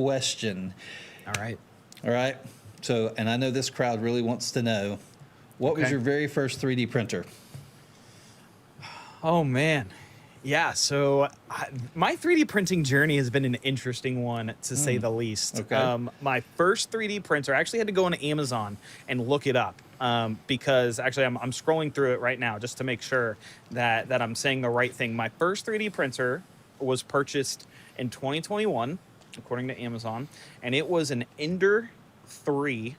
question. All right. All right. So, and I know this crowd really wants to know, what was Okay. your very first 3D printer? Oh man. Yeah, so my 3D printing journey has been an interesting one, to say the least. Okay. My first 3D printer, I actually had to go on Amazon and look it up, because actually I'm scrolling through it right now just to make sure that I'm saying the right thing. My first 3D printer was purchased in 2021, according to Amazon, and it was an Ender 3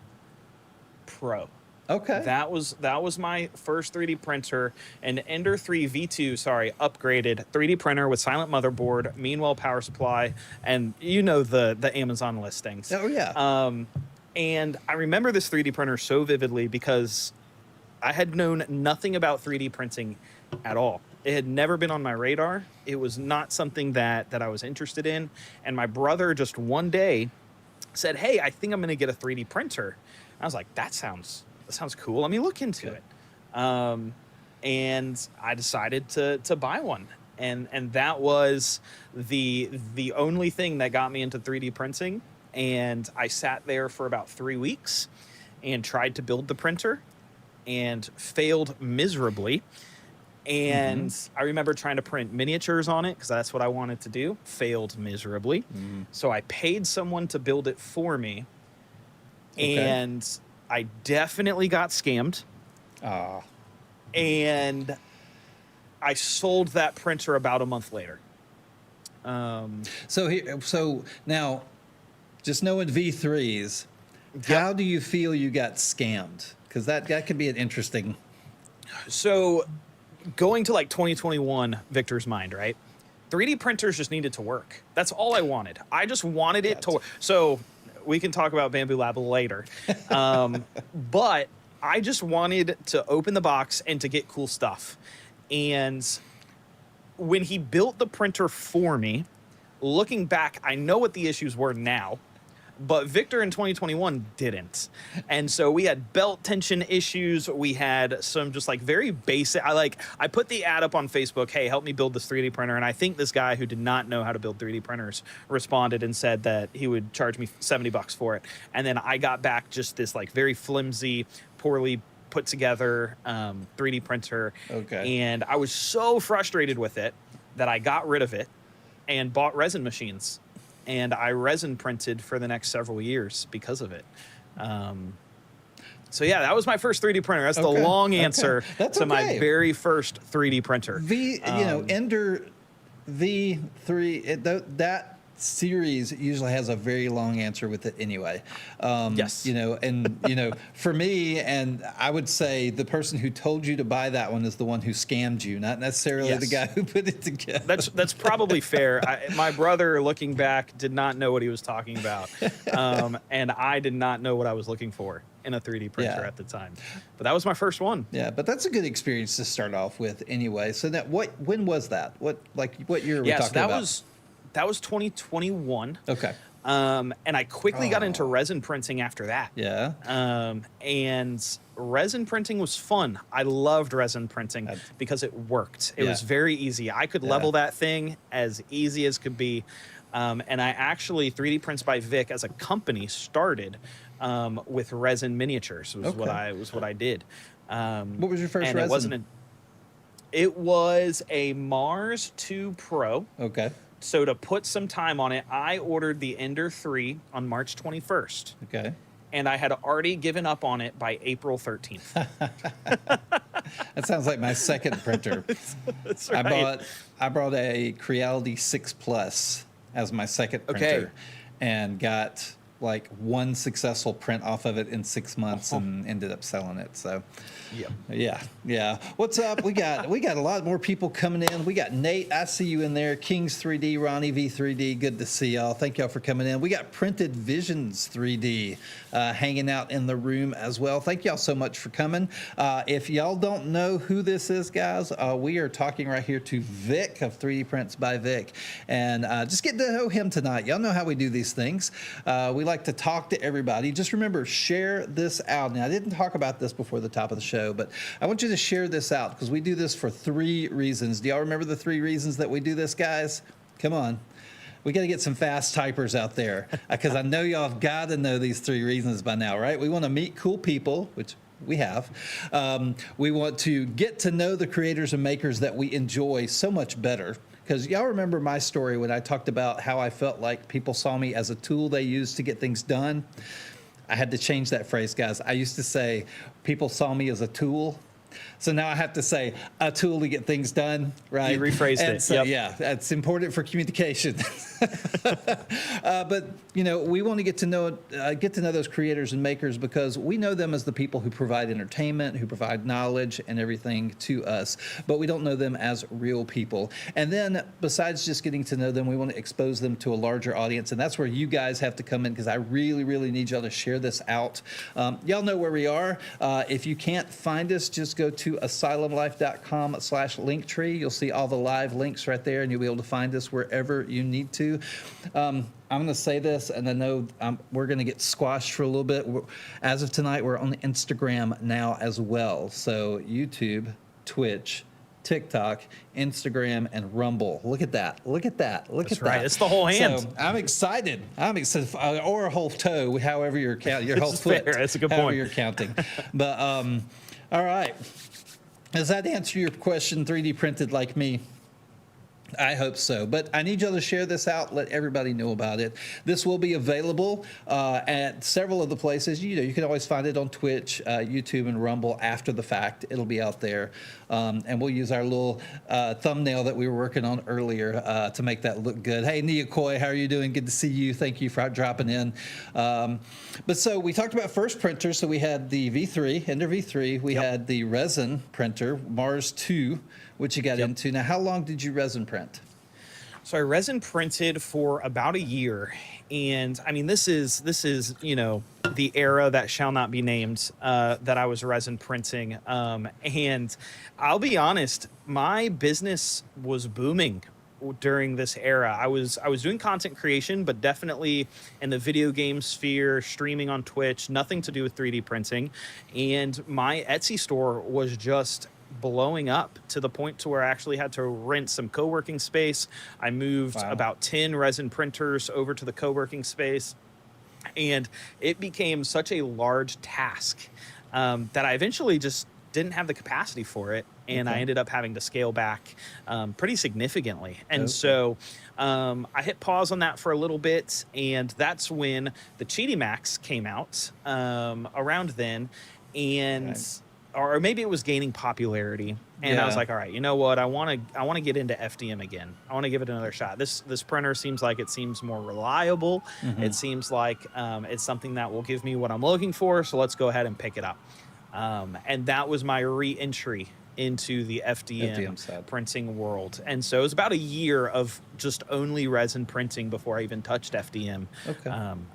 Pro. Okay. That was my first 3D printer, an Ender 3 V2, upgraded 3D printer with silent motherboard, Meanwell power supply, and you know the Amazon listings. Oh, yeah. And I remember this 3D printer so vividly because I had known nothing about 3D printing at all. It had never been on my radar. It was not something that I was interested in. And my brother just one day said, "Hey, I think I'm going to get a 3D printer." I was like, that sounds cool. Let me look into it. And I decided to buy one. And that was the only thing that got me into 3D printing. And I sat there for about 3 weeks and tried to build the printer and failed miserably. And I remember trying to print miniatures on it because that's what I wanted to do. Failed miserably. So I paid someone to build it for me. Okay. And I definitely got scammed. And I sold that printer about a month later. So now, just knowing V3s, how do you feel you got scammed? Because that could be an interesting. So going to like 2021, Victor's mind, right? 3D printers just needed to work. That's all I wanted. I just wanted it to work. So we can talk about Bambu Lab later. But I just wanted to open the box and to get cool stuff. And when he built the printer for me, looking back, I know what the issues were now, but Victor in 2021 didn't. And so we had belt tension issues. We had some just like very basic, I put the ad up on Facebook, "Hey, help me build this 3D printer." And I think this guy who did not know how to build 3D printers responded and said that he would charge me $70 for it. And then I got back just this like very flimsy, poorly put together 3D printer. Okay. And I was so frustrated with it that I got rid of it and bought resin machines. And I resin printed for the next several years because of it. So yeah, that was my first 3D printer. That's the long answer to my very first 3D printer. Ender V3, that series usually has a very long answer with it anyway. Yes. For me, and I would say the person who told you to buy that one is the one who scammed you, not necessarily the guy who put it together. That's probably fair. My brother, looking back, did not know what he was talking about. And I did not know what I was looking for in a 3D printer at the time. But that was my first one. Yeah, but that's a good experience to start off with anyway. So when was that? What year were we talking about? That was 2021. Okay. And I quickly got into resin printing after that. Yeah. And resin printing was fun. I loved resin printing because it worked. It was very easy. I could level that thing as easy as could be. And I actually 3D Prints by Vic as a company started with resin miniatures. Was what I did. What was your first and resin? It was a Mars 2 Pro. Okay. So to put some time on it, I ordered the Ender 3 on March 21st. Okay. And I had already given up on it by April 13th. That sounds like my second printer. That's right. I brought a Creality 6 Plus as my second printer and got like one successful print off of it in 6 months and ended up selling it. So yeah. What's up? We got a lot more people coming in. We got Nate, I see you in there. Kings 3D, Ronnie V3D, good to see y'all. Thank y'all for coming in. We got Printed Visions 3D hanging out in the room as well. Thank y'all so much for coming. If y'all don't know who this is, guys, we are talking right here to Vic of 3D Prints by Vic, and just getting to know him tonight. Y'all know how we do these things. We like to talk to everybody. Just remember, share this out. Now, I didn't talk about this before the top of the show, but I want you to share this out because we do this for 3 reasons. Do y'all remember the 3 reasons that we do this, guys? Come on. We got to get some fast typers out there because I know y'all have got to know these 3 reasons by now, right? We want to meet cool people, which we have. We want to get to know the creators and makers that we enjoy so much better. Because y'all remember my story when I talked about how I felt like people saw me as a tool they used to get things done. I had to change that phrase, guys. I used to say people saw me as a tool. So now I have to say a tool to get things done, right? You rephrased and it. So, yep. Yeah, that's important for communication. But we want to get to know those creators and makers because we know them as the people who provide entertainment, who provide knowledge and everything to us. But we don't know them as real people. And then besides just getting to know them, we want to expose them to a larger audience. And that's where you guys have to come in because I really, really need y'all to share this out. Y'all know where we are. If you can't find us, just go to asylumlife.com/linktree. You'll see all the live links right there, and you'll be able to find us wherever you need to. I'm going to say this, and I know we're going to get squashed for a little bit. As of tonight, we're on Instagram now as well. So YouTube, Twitch, TikTok, Instagram, and Rumble. Look at that. Look at that. Look That's at right. that. It's the whole hand. So I'm excited. Or a whole toe, however you're counting. Your whole foot. Fair. That's a good however point. you're counting. But all right. Does that answer your question, 3D printed like me? I hope so. But I need y'all to share this out. Let everybody know about it. This will be available at several of the places. You can always find it on Twitch, YouTube, and Rumble after the fact. It'll be out there. And we'll use our little thumbnail that we were working on earlier to make that look good. Hey, Nia Coy, how are you doing? Good to see you. Thank you for dropping in. But so we talked about first printers. So we had the V3, Ender V3. We had the resin printer, Mars 2, which you got into. Now, how long did you resin print? So I resin printed for about a year, and I mean this is the era that shall not be named that I was resin printing, and I'll be honest, my business was booming during this era. I was doing content creation, but definitely in the video game sphere, streaming on Twitch, nothing to do with 3D printing, and my Etsy store was just blowing up to the point to where I actually had to rent some co-working space. I moved about 10 resin printers over to the co-working space, and it became such a large task that I eventually just didn't have the capacity for it, and I ended up having to scale back pretty significantly. And so I hit pause on that for a little bit, and that's when the Cheaty Max came out around then, and or maybe it was gaining popularity, and I was like, all right, you know what? I want to get into FDM again. I want to give it another shot. This printer seems more reliable. It seems like it's something that will give me what I'm looking for. So let's go ahead and pick it up. And that was my re-entry into the FDM printing world. And so it was about a year of just only resin printing before I even touched FDM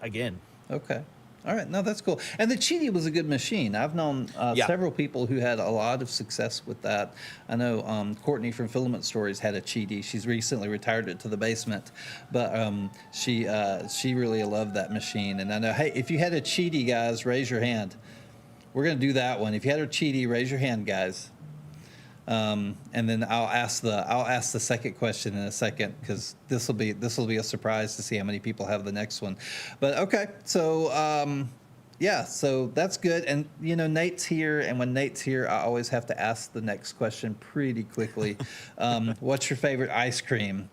again. Okay. All right. No, that's cool. And the Cheaty was a good machine. I've known several people who had a lot of success with that. I know Courtney from Filament Stories had a Cheaty. She's recently retired it to the basement, but she really loved that machine. And I know, hey, if you had a Cheaty, guys, raise your hand. We're going to do that one. If you had a Cheaty, raise your hand, guys. And then I'll ask the second question in a second because this will be a surprise to see how many people have the next one. But okay, so so that's good. And Nate's here, and when Nate's here, I always have to ask the next question pretty quickly. What's your favorite ice cream?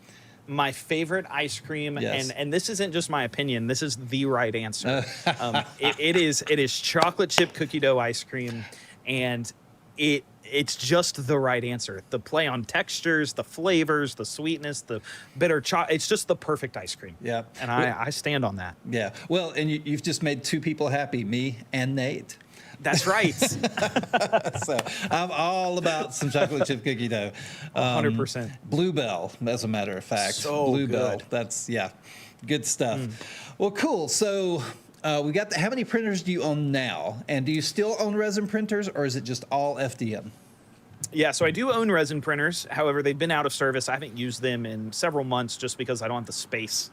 My favorite ice cream, and this isn't just my opinion. This is the right answer. It is chocolate chip cookie dough ice cream, and it's just the right answer. The play on textures, the flavors, the sweetness, the bitter chocolate. It's just the perfect ice cream. Yeah. And I stand on that. Yeah. Well, and you've just made 2 people happy, me and Nate. That's right. So I'm all about some chocolate chip cookie dough. 100%. Bluebell, as a matter of fact. So Bluebell. good. That's, good stuff. Well, cool. So we got how many printers do you own now? And do you still own resin printers, or is it just all FDM? Yeah, so I do own resin printers. However, they've been out of service. I haven't used them in several months just because I don't have the space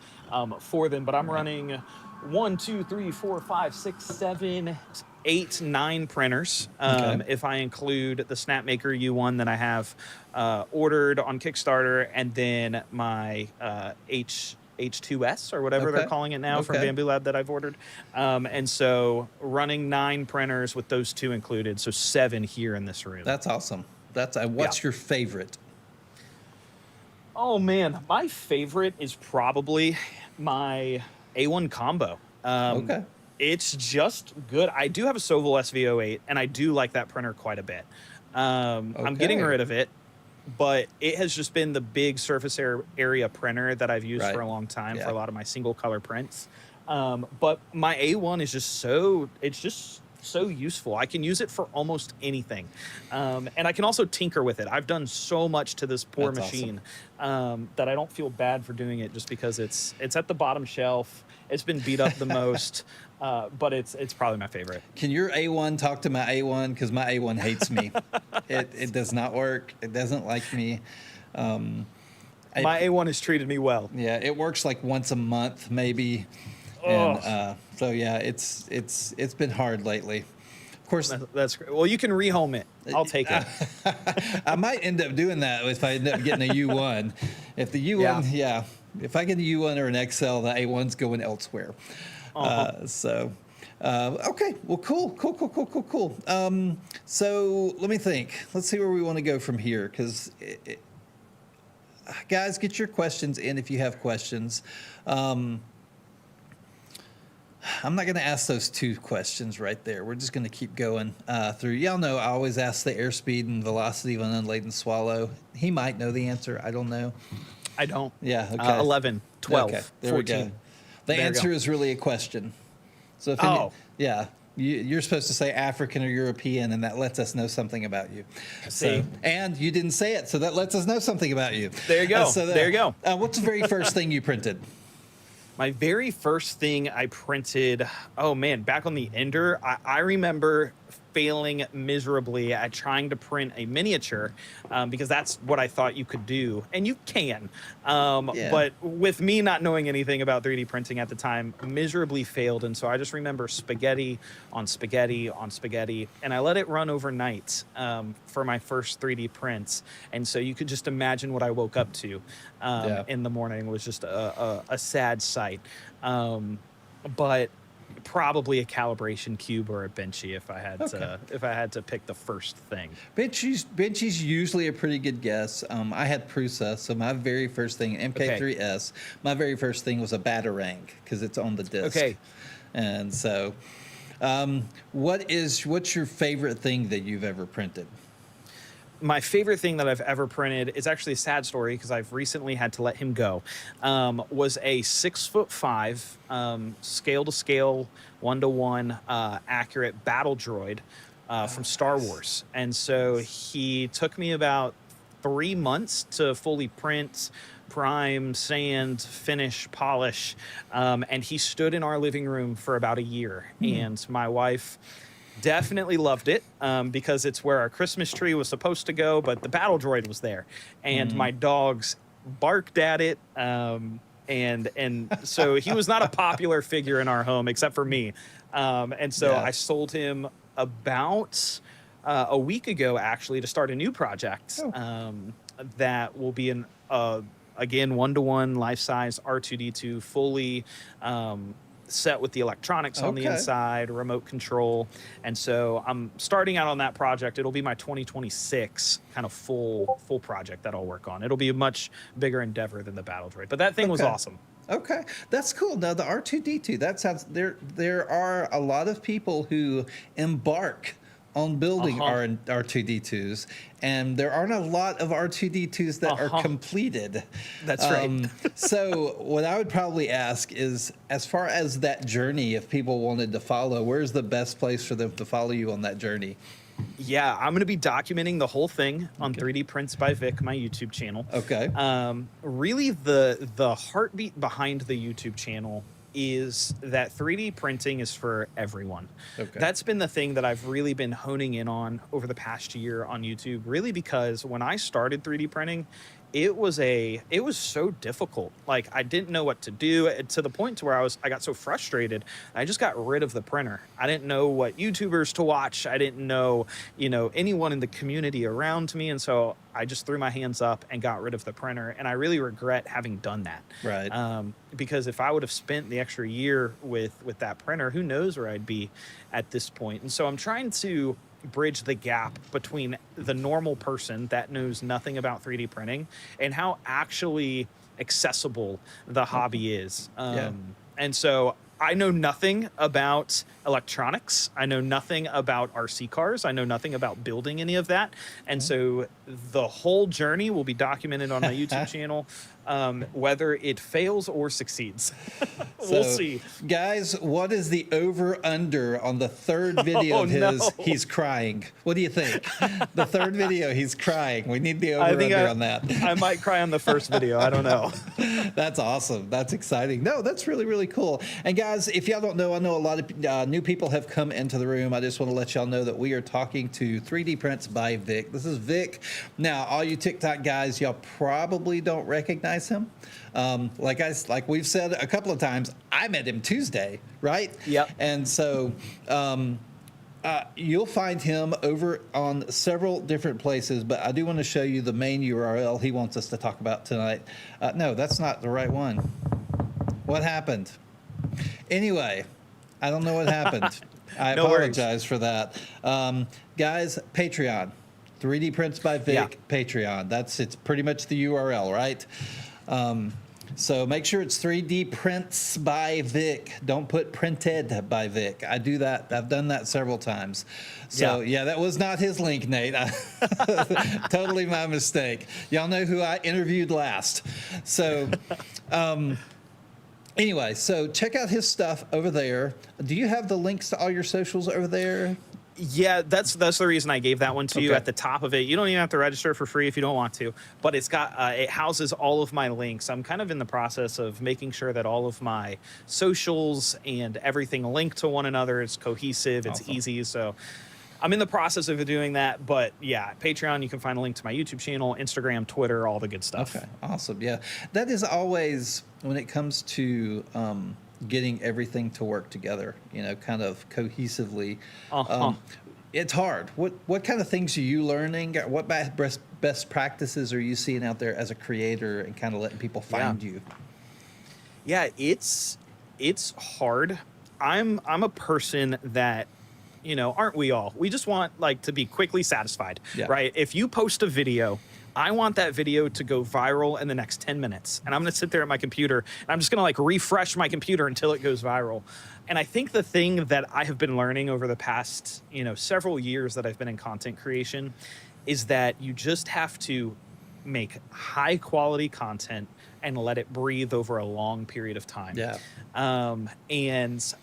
for them. But I'm running 1, 2, 3, 4, 5, 6, 7, 8, 9 printers. If I include the Snapmaker U1 that I have ordered on Kickstarter, and then my H2S or whatever they're Okay. calling it now from Okay. Bamboo Lab that I've ordered. And so running 9 printers with those 2 included, so 7 here in this room. That's awesome. What's Yeah. your favorite? Oh man, my favorite is probably my A1 combo. Okay. It's just good. I do have a Sovol SV08, and I do like that printer quite a bit. I'm getting Okay. rid of it, but it has just been the big surface area printer that I've used Right. for a long time Yeah. for a lot of my single color prints. But my A1 is just it's just so useful. I can use it for almost anything. And I can also tinker with it. I've done so much to this poor That's awesome. machine that I don't feel bad for doing it just because it's at the bottom shelf. It's been beat up the most, but it's probably my favorite. Can your A1 talk to my A1? Because my A1 hates me. It does not work. It doesn't like me. My A1 has treated me well. Yeah, it works like once a month maybe. And Ugh. so yeah, it's been hard lately. Of course, That's great. Well, you can rehome it. I'll take it. I might end up doing that if I end up getting a U1. If the U1, yeah, if I get a U1 or an XL, the A1's going elsewhere. Okay, well, cool. So let me think. Let's see where we want to go from here, because guys, get your questions in if you have questions. I'm not going to ask those 2 questions right there. We're just going to keep going through. Y'all know I always ask the airspeed and velocity of an unladen swallow. He might know the answer. I don't know. I don't. Yeah, okay. 11, 12, Okay, there 14. we go. The There we answer go. is really a question. So if Oh. yeah, you're supposed to say African or European, and that lets us know something about you. See? So, and you didn't say it, so that lets us know something about you. There you go. There you go. What's the very first thing you printed? My very first thing I printed, oh man, back on the Ender, I remember failing miserably at trying to print a miniature because that's what I thought you could do. And you can. Yeah. But with me not knowing anything about 3D printing at the time, miserably failed. And so I just remember spaghetti on spaghetti on spaghetti. And I let it run overnight for my first 3D prints. And so you could just imagine what I woke up to in the morning. It was just a sad sight. But probably a calibration cube or a Benchy if I had to pick the first thing. Benchy's usually a pretty good guess. I had Prusa, so my very first thing, MK3S, my very first thing was a Batarang because it's on the disc. Okay. And so, what's your favorite thing that you've ever printed? My favorite thing that I've ever printed is actually a sad story because I've recently had to let him go. Was a 6'5", scale to scale, 1-to-1 accurate battle droid from Star Wars, and so he took me about 3 months to fully print, prime, sand, finish, polish, and he stood in our living room for about a year. And my wife definitely loved it because it's where our Christmas tree was supposed to go, but the battle droid was there, and my dogs barked at it, and so he was not a popular figure in our home except for me, and so Yeah. I sold him about a week ago actually to start a new project that will be an again 1-to-1 life-size R2D2 fully set with the electronics on the Okay. inside, remote control. And so I'm starting out on that project. It'll be my 2026 kind of full project that I'll work on. It'll be a much bigger endeavor than the battle droid, but that thing was Okay. awesome. Okay, that's cool. Now the R2D2, that sounds there are a lot of people who embark on building R2D2s, and there aren't a lot of R2D2s that are completed. That's right. So what I would probably ask is, as far as that journey, if people wanted to follow, where's the best place for them to follow you on that journey? Yeah, I'm going to be documenting the whole thing on 3D Prints by Vic, my YouTube channel. Okay. Really, the heartbeat behind the YouTube channel is that 3D printing is for everyone. Okay. That's been the thing that I've really been honing in on over the past year on YouTube, really because when I started 3D printing, it was so difficult. Like, I didn't know what to do, to the point to where I got so frustrated. I just got rid of the printer. I didn't know what YouTubers to watch. I didn't know, anyone in the community around me. And so I just threw my hands up and got rid of the printer. And I really regret having done that. Right. because if I would have spent the extra year with that printer, who knows where I'd be at this point. And so I'm trying to bridge the gap between the normal person that knows nothing about 3D printing and how actually accessible the hobby is. And so I know nothing about electronics. I know nothing about RC cars. I know nothing about building any of that. And so the whole journey will be documented on my YouTube channel, whether it fails or succeeds. We'll see. Guys, what is the over-under on the third video of his? No. He's crying. What do you think? The third video, he's crying. We need the over-under on that. I might cry on the first video. I don't know. That's awesome. That's exciting. No, that's really, really cool. And guys, if y'all don't know, I know a lot of new people have come into the room. I just want to let y'all know that we are talking to 3D Prints by Vic. This is Vic. Now, all you TikTok guys, y'all probably don't recognize him. Like we've said a couple of times, I met him Tuesday, right? Yep. And so you'll find him over on several different places, but I do want to show you the main URL he wants us to talk about tonight. No, that's not the right one. What happened? Anyway, I don't know what happened. I No apologize for that. Guys, Patreon. 3D Prints by Vic, Yeah. Patreon. It's pretty much the URL, right? So make sure it's 3D Prints by Vic. Don't put printed by Vic. I do that. I've done that several times. So yeah, that was not his link, Nate. Totally my mistake. Y'all know who I interviewed last. So anyway, so check out his stuff over there. Do you have the links to all your socials over there? Yeah, that's the reason I gave that one to you at the top of it. You don't even have to register for free if you don't want to, but it's got it houses all of my links. I'm kind of in the process of making sure that all of my socials and everything link to one another. It's cohesive, it's easy. So I'm in the process of doing that, but yeah, Patreon, you can find a link to my YouTube channel, Instagram, Twitter, all the good stuff. Okay, awesome. Yeah, that is always, when it comes to getting everything to work together, kind of cohesively. It's hard. What kind of things are you learning? What best practices are you seeing out there as a creator and kind of letting people find you? Yeah, it's hard. I'm a person that, aren't we all? We just want to be quickly satisfied, right? If you post a video, I want that video to go viral in the next 10 minutes. And I'm going to sit there at my computer and I'm just going to refresh my computer until it goes viral. And I think the thing that I have been learning over the past, several years that I've been in content creation is that you just have to make high quality content and let it breathe over a long period of time. Yeah. And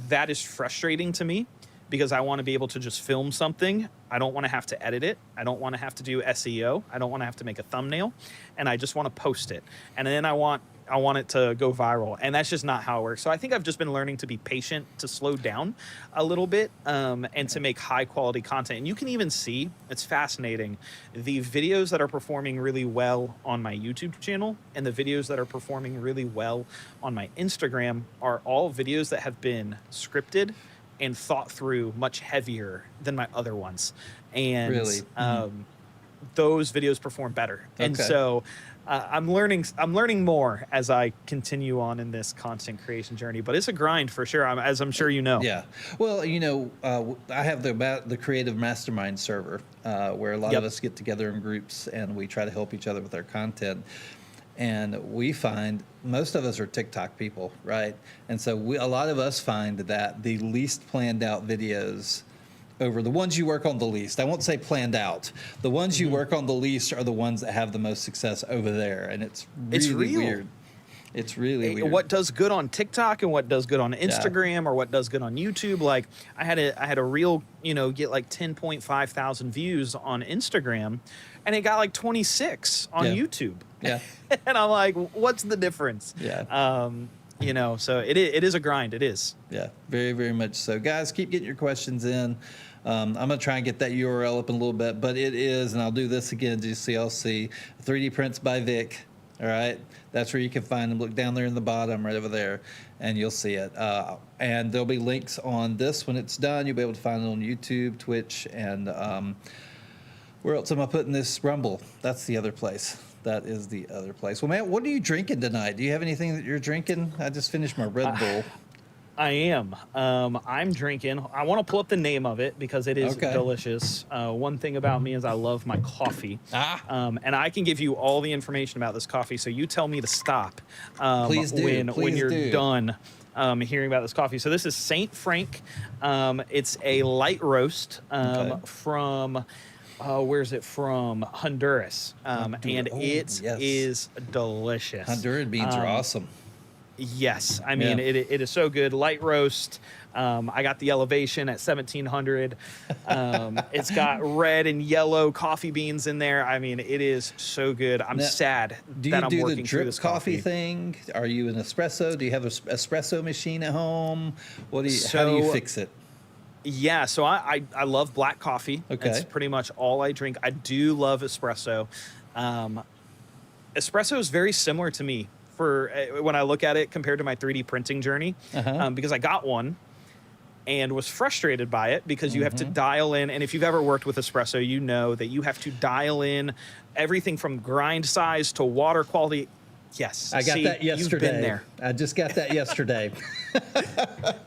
that is frustrating to me, because I want to be able to just film something. I don't want to have to edit it. I don't want to have to do SEO. I don't want to have to make a thumbnail, and I just want to post it. And then I want it to go viral, and that's just not how it works. So I think I've just been learning to be patient, to slow down a little bit, and to make high quality content. And you can even see, it's fascinating, the videos that are performing really well on my YouTube channel and the videos that are performing really well on my Instagram are all videos that have been scripted and thought through much heavier than my other ones. And really? Those videos perform better. And so I'm learning more as I continue on in this content creation journey, but it's a grind for sure, as I'm sure you know. Yeah. Well, I have the Creative Mastermind server where a lot of us get together in groups and we try to help each other with our content. And we find most of us are TikTok people, right? And so a lot of us find that the least planned out videos over the ones you work on the least, I won't say planned out, the ones you work on the least are the ones that have the most success over there. And it's really weird. It's really weird. What does good on TikTok and what does good on Instagram or what does good on YouTube? Like I had a reel, get 10.5 thousand views on Instagram, and it got 26 on YouTube. Yeah. And I'm like, what's the difference? Yeah. So it is a grind. It is. Yeah, very, very much so. Guys, keep getting your questions in. I'm going to try and get that URL up in a little bit, but it is, and I'll do this again just so y'all see, 3D Prints by Vic. All right, that's where you can find them. Look down there in the bottom, right over there, and you'll see it. And there'll be links on this when it's done. You'll be able to find it on YouTube, Twitch, and where else am I putting this? Rumble. That's the other place. That is the other place. Well, man, what are you drinking tonight? Do you have anything that you're drinking? I just finished my Red Bull. I am. I'm drinking. I want to pull up the name of it because it is delicious. One thing about me is I love my coffee. And I can give you all the information about this coffee. So you tell me to stop Please do. when you're done hearing about this coffee. So this is Saint Frank. It's a light roast from... where's it from? Honduras. And it is delicious. Honduran beans are awesome. Yes. I mean, it is so good. Light roast. I got the elevation at 1700. It's got red and yellow coffee beans in there. I mean, it is so good. I'm sad that I'm working through this coffee thing? Are you an espresso? Do you have an espresso machine at home? How do you fix it? Yeah, so I love black coffee. Okay. That's pretty much all I drink. I do love espresso. Espresso is very similar to me for when I look at it compared to my 3D printing journey, because I got one and was frustrated by it because you have to dial in. And if you've ever worked with espresso, you know that you have to dial in everything from grind size to water quality. Yes. I got that yesterday. You've been there. I just got that yesterday.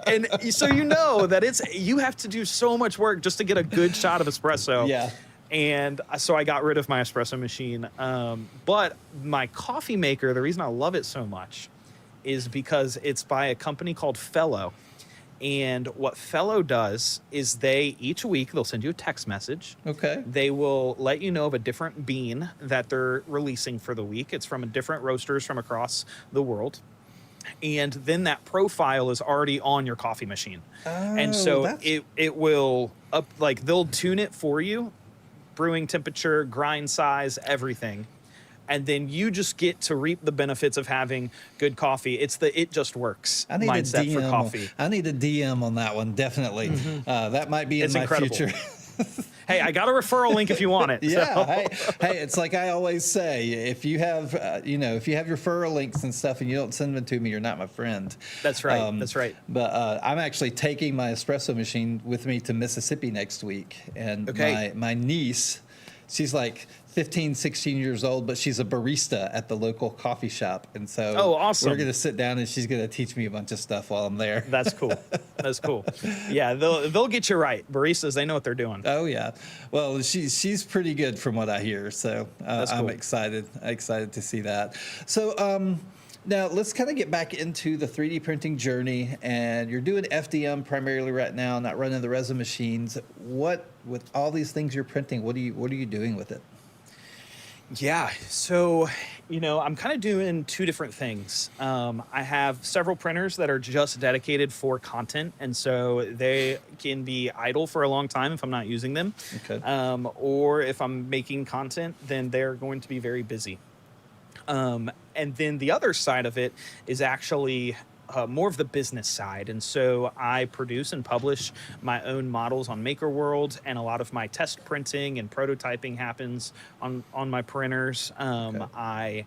And so you know that you have to do so much work just to get a good shot of espresso. Yeah. And so I got rid of my espresso machine. But my coffee maker, the reason I love it so much is because it's by a company called Fellow. And what Fellow does is each week, they'll send you a text message. Okay. They will let you know of a different bean that they're releasing for the week. It's from different roasters from across the world. And then that profile is already on your coffee machine. And so it will they'll tune it for you, brewing temperature, grind size, everything. And then you just get to reap the benefits of having good coffee. It's the "it just works" mindset for coffee. I need a DM on that one, definitely. That might be in my future. Hey, I got a referral link if you want it. Yeah. So. Hey, it's like I always say, if you have, if you have referral links and stuff and you don't send them to me, you're not my friend. That's right. That's right. But I'm actually taking my espresso machine with me to Mississippi next week. And my niece, she's like 15, 16 years old, but she's a barista at the local coffee shop. And so awesome. We're going to sit down and she's going to teach me a bunch of stuff while I'm there. That's cool. That's cool. Yeah, they'll get you right. Baristas, they know what they're doing. Oh, yeah. Well, she's pretty good from what I hear. So cool. I'm excited to see that. So now let's kind of get back into the 3D printing journey. And you're doing FDM primarily right now, not running the resin machines. With all these things you're printing, what are you doing with it? Yeah, so, I'm kind of doing two different things. I have several printers that are just dedicated for content, and so they can be idle for a long time if I'm not using them. Okay. Or if I'm making content, then they're going to be very busy. And then the other side of it is actually more of the business side. And so I produce and publish my own models on MakerWorld, and a lot of my test printing and prototyping happens on my printers. I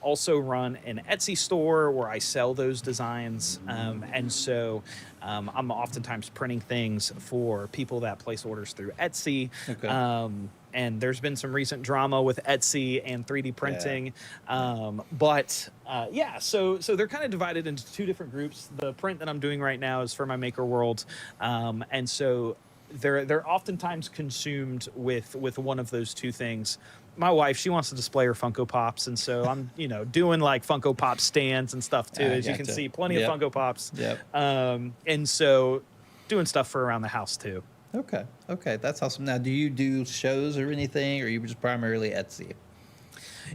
also run an Etsy store where I sell those designs. And so I'm oftentimes printing things for people that place orders through Etsy. Okay. And there's been some recent drama with Etsy and 3D printing. Yeah. So they're kind of divided into two different groups. The print that I'm doing right now is for my MakerWorld. And so they're oftentimes consumed with one of those two things. My wife, she wants to display her Funko Pops, and so I'm, doing like Funko Pop stands and stuff too. As you can see, plenty of Funko Pops. Yep. And so doing stuff for around the house too. Okay, that's awesome. Now, do you do shows or anything, or are you just primarily Etsy?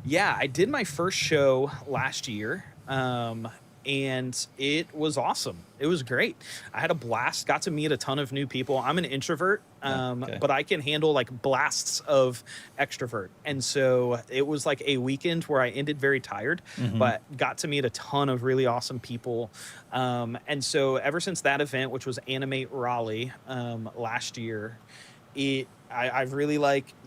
Yeah, I did my first show last year, and it was awesome. It was great. I had a blast, got to meet a ton of new people. I'm an introvert, but I can handle like blasts of extrovert. And so it was like a weekend where I ended very tired, but got to meet a ton of really awesome people. And so ever since that event, which was Animate Raleigh last year, I've really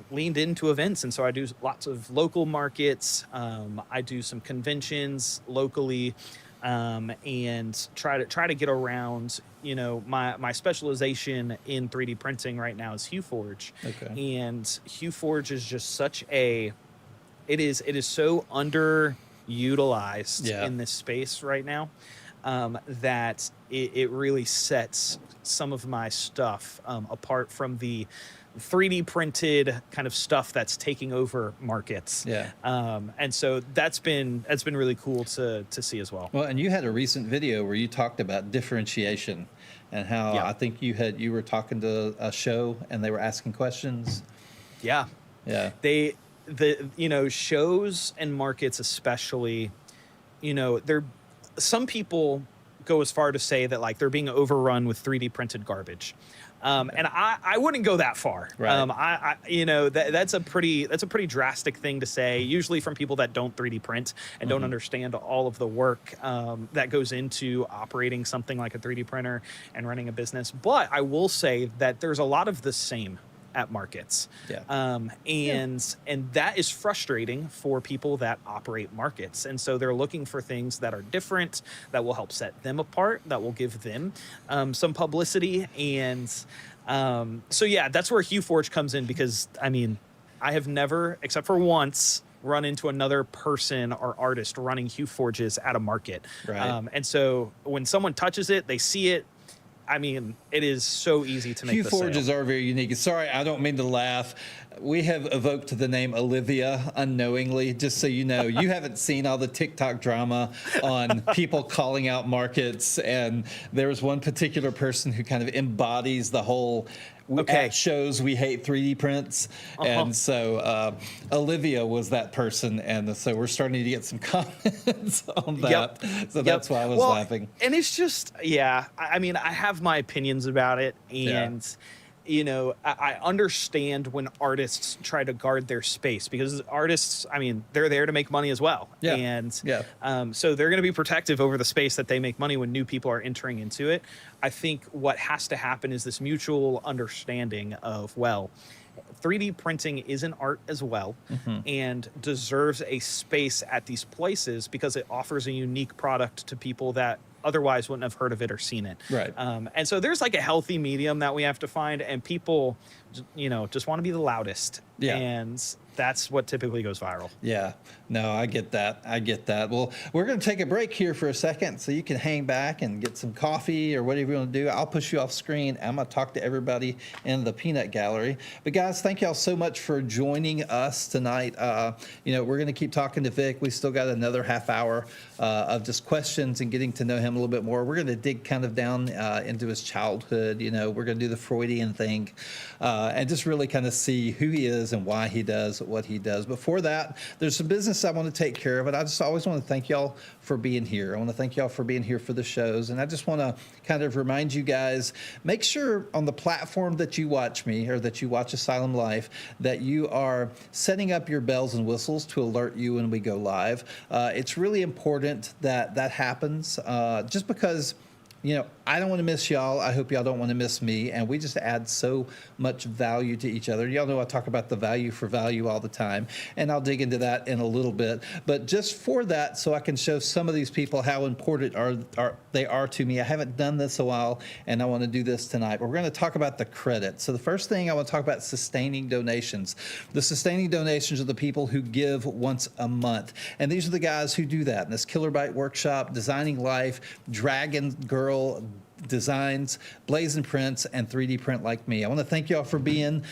leaned into events. And so I do lots of local markets. I do some conventions locally. And try to get around, my specialization in 3D printing right now is HueForge. Okay. And HueForge is just such It is so underutilized Yeah. in this space right now, that it really sets some of my stuff apart from the 3D printed kind of stuff that's taking over markets. Yeah. And so that's been really cool to see as well. Well, and you had a recent video where you talked about differentiation and how Yeah. I think you were talking to a show and they were asking questions. Yeah. Yeah. Shows and markets especially, they're some people go as far to say that like they're being overrun with 3D printed garbage. And I wouldn't go that far. Right. That's a pretty drastic thing to say, usually from people that don't 3D print and don't understand all of the work that goes into operating something like a 3D printer and running a business. But I will say that there's a lot of the same at markets. Yeah. And that is frustrating for people that operate markets. And so they're looking for things that are different, that will help set them apart, that will give them some publicity. And so, yeah, that's where HueForge comes in, because, I mean, I have never, except for once, run into another person or artist running HueForges at a market. Right. And so when someone touches it, they see it. I mean, it is so easy to make the sale. HueForges are very unique. Sorry, I don't mean to laugh. We have evoked the name Olivia unknowingly, just so you know. You haven't seen all the TikTok drama on people calling out markets, and there's one particular person who kind of embodies the whole at shows we hate 3D prints. And so Olivia was that person, and so we're starting to get some comments on that. So that's why I was laughing. And it's just, I mean, I have my opinions about it, and I understand when artists try to guard their space, because artists, I mean, they're there to make money as well. Yeah. And Yeah. so they're going to be protective over the space that they make money when new people are entering into it. I think what has to happen is this mutual understanding of, well, 3D printing is an art as well, and deserves a space at these places because it offers a unique product to people that otherwise wouldn't have heard of it or seen it. Right. And so there's like a healthy medium that we have to find, and people, just want to be the loudest. Yeah. And that's what typically goes viral. Yeah, no, I get that. Well, we're going to take a break here for a second so you can hang back and get some coffee or whatever you want to do. I'll push you off screen. I'm going to talk to everybody in the peanut gallery. But guys, thank y'all so much for joining us tonight. We're going to keep talking to Vic. We still got another half hour of just questions and getting to know him a little bit more. We're going to dig kind of down into his childhood. We're going to do the Freudian thing and just really kind of see who he is and why he does what he does. Before that, there's some business I want to take care of, and I just always want to thank y'all for being here. I want to thank y'all for being here for the shows, and I just want to kind of remind you guys, make sure on the platform that you watch me or that you watch Asylum Life, that you are setting up your bells and whistles to alert you when we go live. It's really important that that happens, just because I don't want to miss y'all. I hope y'all don't want to miss me. And we just add so much value to each other. Y'all know I talk about the value for value all the time, and I'll dig into that in a little bit. But just for that, so I can show some of these people how important they are to me. I haven't done this a while, and I want to do this tonight. But we're going to talk about the credit. So the first thing I want to talk about, sustaining donations. The sustaining donations are the people who give once a month. And these are the guys who do that. And this Killer Bite Workshop, Designing Life, Dragon Girl Designs, Blazing Prints, and 3D Print Like Me. I want to thank y'all for being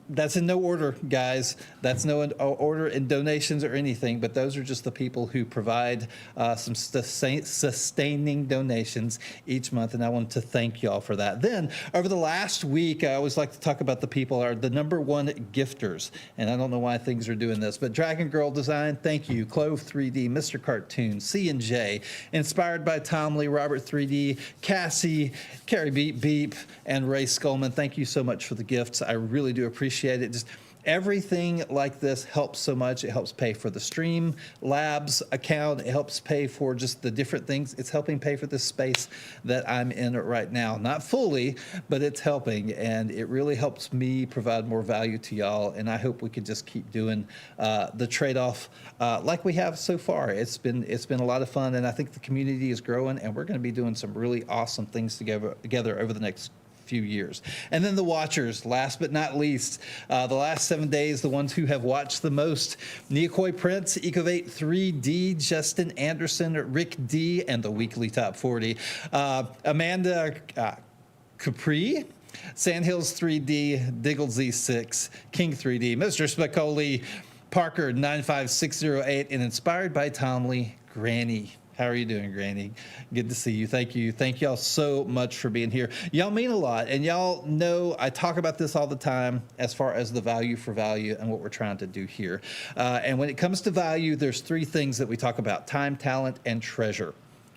that's in no order, guys. That's no order in donations or anything, but those are just the people who provide some sustaining donations each month, and I want to thank y'all for that. Then, over the last week, I always like to talk about the people are the #1 gifters, and I don't know why things are doing this, but Dragon Girl Design, thank you. Clove 3D, Mr. Cartoon, C&J, Inspired by Tom Lee, Robert 3D, Cassie, Carrie Beep Beep, and Ray Skullman. Thank you so much for the gifts. I really do appreciate it. Just everything like this helps so much. It helps pay for the Stream Labs account. It helps pay for just the different things. It's helping pay for this space that I'm in right now. Not fully, but it's helping, and it really helps me provide more value to y'all, and I hope we can just keep doing the trade-off like we have so far. It's been a lot of fun, and I think the community is growing, and we're going to be doing some really awesome things together over the next few years. And then the watchers, last but not least, the last 7 days, the ones who have watched the most: Neokoi Prince, Ecovate 3D, Justin Anderson, Rick D, and the weekly top 40. Amanda Capri, Sandhills 3D, Diggle Z6, King 3D, Mr. Spicoli, Parker 95608, and inspired by Tom Lee, Granny. How are you doing, Granny? Good to see you. Thank you. Thank y'all so much for being here. Y'all mean a lot, and y'all know I talk about this all the time as far as the value for value and what we're trying to do here. And when it comes to value, there's three things that we talk about: time, talent, and treasure.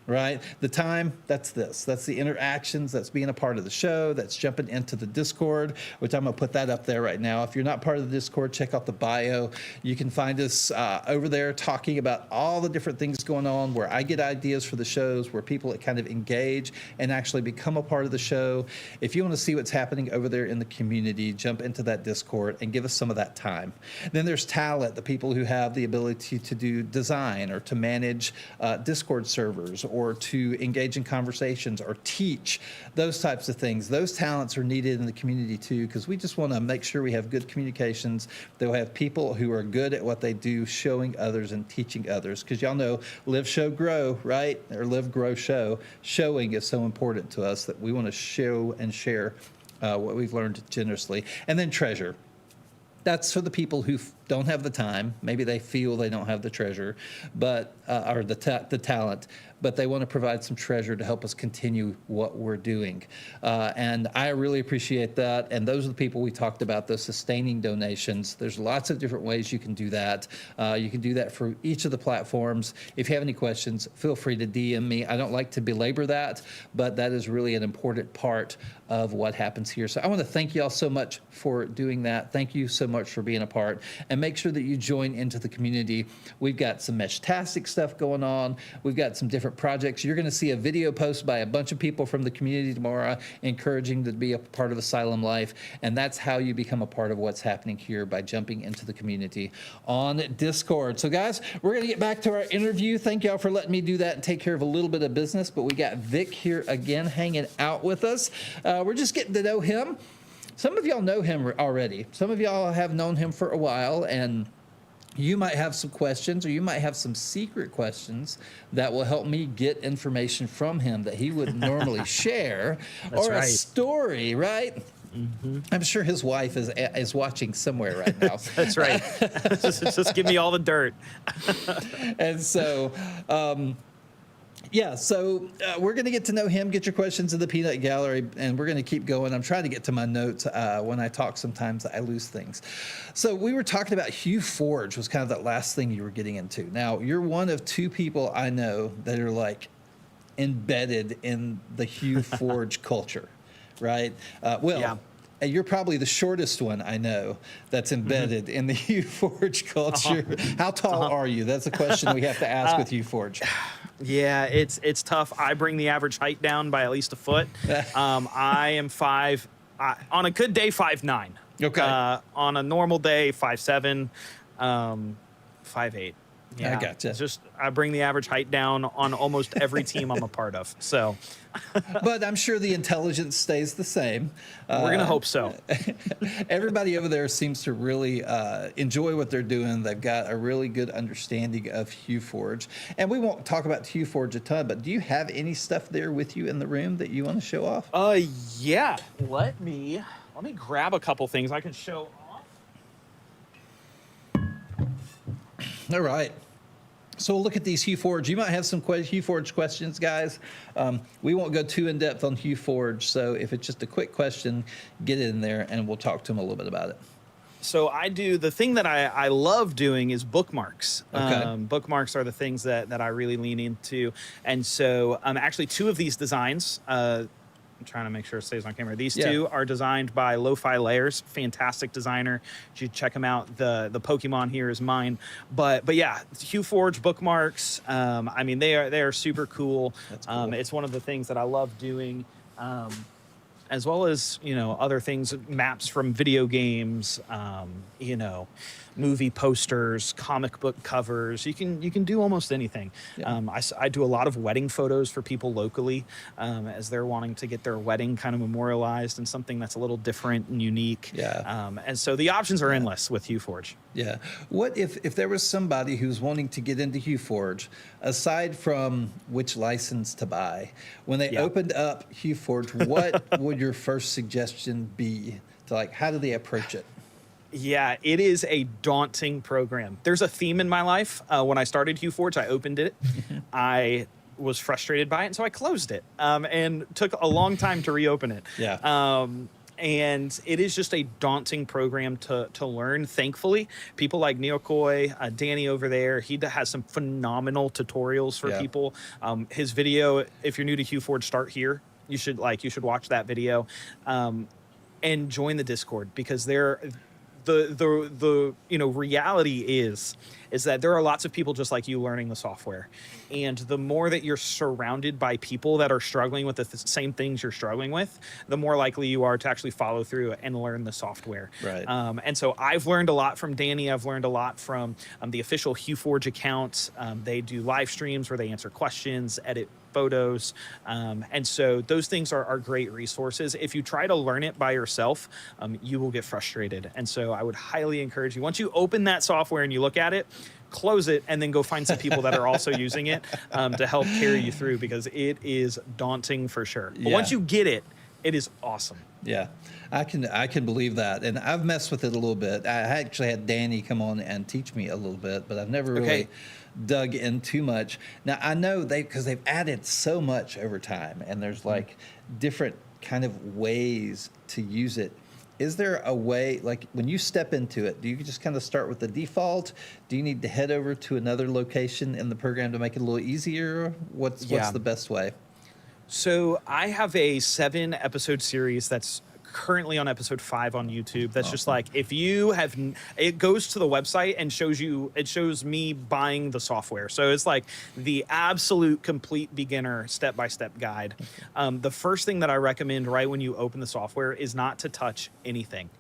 Right? The time, that's this. That's the interactions. That's being a part of the show. That's jumping into the Discord, which I'm going to put that up there right now. If you're not part of the Discord, check out the bio. You can find us over there talking about all the different things going on, where I get ideas for the shows, where people kind of engage and actually become a part of the show. If you want to see what's happening over there in the community, jump into that Discord and give us some of that time. Then there's talent, the people who have the ability to do design or to manage Discord servers, or to engage in conversations or teach, those types of things. Those talents are needed in the community too, because we just want to make sure we have good communications. They'll have people who are good at what they do, showing others and teaching others. Because y'all know, live, show, grow, right? Or live, grow, show. Showing is so important to us that we want to show and share what we've learned generously. And then treasure. That's for the people who don't have the time. Maybe they feel they don't have the treasure, but or the talent, but they want to provide some treasure to help us continue what we're doing. And I really appreciate that. And those are the people we talked about, those sustaining donations. There's lots of different ways you can do that. You can do that for each of the platforms. If you have any questions, feel free to DM me. I don't like to belabor that, but that is really an important part of what happens here. So I want to thank you all so much for doing that. Thank you so much for being a part. And make sure that you join into the community. We've got some Meshtastic stuff going on. We've got some different projects. You're going to see a video post by a bunch of people from the community tomorrow encouraging to be a part of Asylum Life. And that's how you become a part of what's happening here, by jumping into the community on Discord. So guys, we're going to get back to our interview. Thank y'all for letting me do that and take care of a little bit of business. But we got Vic here again hanging out with us. We're just getting to know him. Some of y'all know him already. Some of y'all have known him for a while, and you might have some questions, or you might have some secret questions that will help me get information from him that he wouldn't normally share, or a story, right? Mm-hmm. I'm sure his wife is watching somewhere right now. That's right. just give me all the dirt. And so, yeah, so we're going to get to know him, get your questions in the peanut gallery, and we're going to keep going. I'm trying to get to my notes. When I talk, sometimes I lose things. So we were talking about Hue Forge was kind of that last thing you were getting into. Now, you're one of two people I know that are like embedded in the Hue Forge culture, right? Yeah. You're probably the shortest one I know that's embedded in the Hue Forge culture. How tall are you? That's a question we have to ask with Hue Forge. Yeah, it's tough. I bring the average height down by at least a foot. I am on a good day, 5'9". Okay. On a normal day, 5'7", 5'8". Yeah, I gotcha. It's just I bring the average height down on almost every team I'm a part of. So, but I'm sure the intelligence stays the same. We're gonna hope so. Everybody over there seems to really enjoy what they're doing. They've got a really good understanding of Hue Forge, and we won't talk about Hue Forge a ton. But do you have any stuff there with you in the room that you want to show off? Yeah. Let me grab a couple things I can show off. All right. So we'll look at these Hue Forge. You might have some Hue Forge questions, guys. We won't go too in depth on Hue Forge. So if it's just a quick question, get it in there and we'll talk to them a little bit about it. So I do the thing that I love doing is bookmarks. Okay. Bookmarks are the things that I really lean into. And so actually two of these designs, I'm trying to make sure it stays on camera. These two are designed by Lo-Fi Layers, fantastic designer. You should check him out. The Pokemon here is mine. But yeah, Hue Forge bookmarks. I mean, they are super cool. That's cool. It's one of the things that I love doing. as well as, other things, maps from video games, movie posters, comic book covers. You can do almost anything. Yeah. I do a lot of wedding photos for people locally, as they're wanting to get their wedding kind of memorialized in something that's a little different and unique. Yeah. And so the options are endless with HueForge. Yeah. What if there was somebody who's wanting to get into HueForge, aside from which license to buy, when they opened up HueForge, what would your first suggestion be to, like, how do they approach it? Yeah, it is a daunting program. There's a theme in my life. When I started HueForge, I opened it. I was frustrated by it, and so I closed it, and took a long time to reopen it. Yeah. And it is just a daunting program to learn. Thankfully, people like Neokoi, Danny over there, he has some phenomenal tutorials for people. His video, if you're new to HueForge, start here. You should watch that video, and join the Discord, because the reality is that there are lots of people just like you learning the software, and the more that you're surrounded by people that are struggling with the same things you're struggling with, the more likely you are to actually follow through and learn the software. Right. And so I've learned a lot from Danny. I've learned a lot from the official HueForge account. They do live streams where they answer questions, edit photos, and so those things are great resources. If you try to learn it by yourself, you will get frustrated. And so I would highly encourage you, once you open that software and you look at it, close it, and then go find some people that are also using it, to help carry you through, because it is daunting for sure. But once you get it, it is awesome. Yeah, I can believe that, and I've messed with it a little bit. I actually had Danny come on and teach me a little bit, but I've never really dug in too much. Now I know because they've added so much over time, and there's like different kind of ways to use it. Is there a way, like when you step into it, do you just kind of start with the default? Do you need to head over to another location in the program to make it a little easier? What's the best way? So I have a 7-episode series that's currently on episode 5 on YouTube. That's just like, if you have, it goes to the website and it shows me buying the software. So it's like the absolute complete beginner step-by-step guide. The first thing that I recommend right when you open the software is not to touch anything.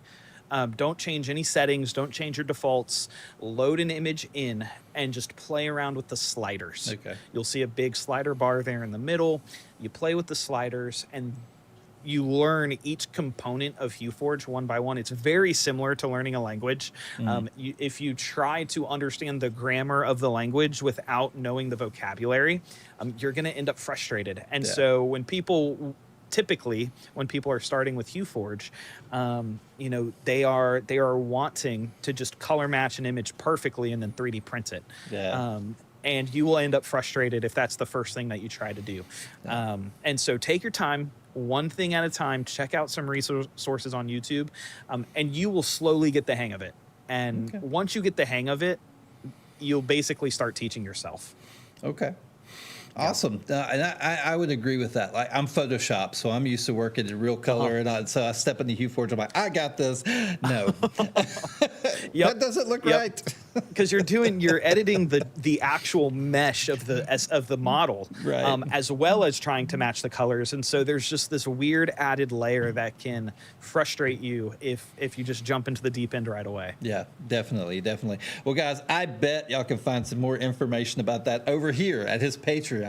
Don't change any settings. Don't change your defaults. Load an image in and just play around with the sliders. Okay. You'll see a big slider bar there in the middle. You play with the sliders and you learn each component of HueForge one by one. It's very similar to learning a language. If you try to understand the grammar of the language without knowing the vocabulary, you're going to end up frustrated. And so when people are starting with HueForge, they are wanting to just color match an image perfectly and then 3D print it. And you will end up frustrated if that's the first thing that you try to do. And so take your time, one thing at a time. Check out some resources on YouTube, and you will slowly get the hang of it. And once you get the hang of it, you'll basically start teaching yourself. Okay. Awesome. And I would agree with that. Like, I'm Photoshop, so I'm used to working in real color, and so I step into HueForge, I'm like, I got this. No. That doesn't look right. Because you're editing the actual mesh of the model, right. As well as trying to match the colors, and so there's just this weird added layer that can frustrate you if you just jump into the deep end right away. Yeah, definitely. Well, guys, I bet y'all can find some more information about that over here at his Patreon.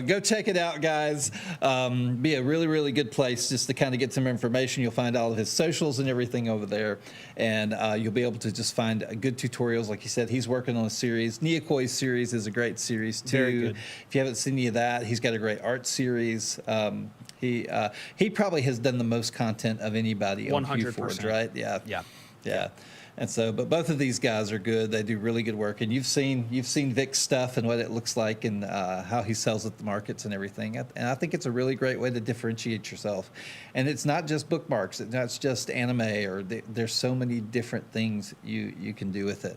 Go check it out, guys. Be a really, really good place just to kind of get some information. You'll find all of his socials and everything over there, and you'll be able to just find good tutorials. Like you said, he's working on a series. Neokoi's series is a great series too. Very good. If you haven't seen any of that, he's got a great art series. He probably has done the most content of anybody on 100%. HueForge, right? Yeah. And so, but both of these guys are good. They do really good work. And you've seen Vic's stuff and what it looks like, and how he sells at the markets and everything. And I think it's a really great way to differentiate yourself. And it's not just bookmarks. It's not just anime, or there's so many different things you can do with it.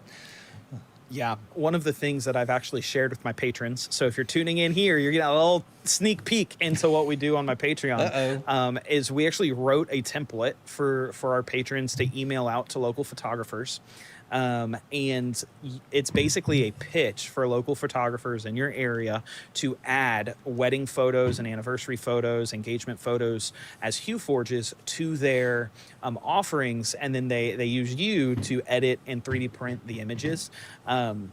Yeah, one of the things that I've actually shared with my patrons. So if you're tuning in here, you're getting a little sneak peek into what we do on my Patreon. Is we actually wrote a template for our patrons to email out to local photographers. And it's basically a pitch for local photographers in your area to add wedding photos and anniversary photos, engagement photos as Hue Forges to their offerings, and then they use you to edit and 3D print the images.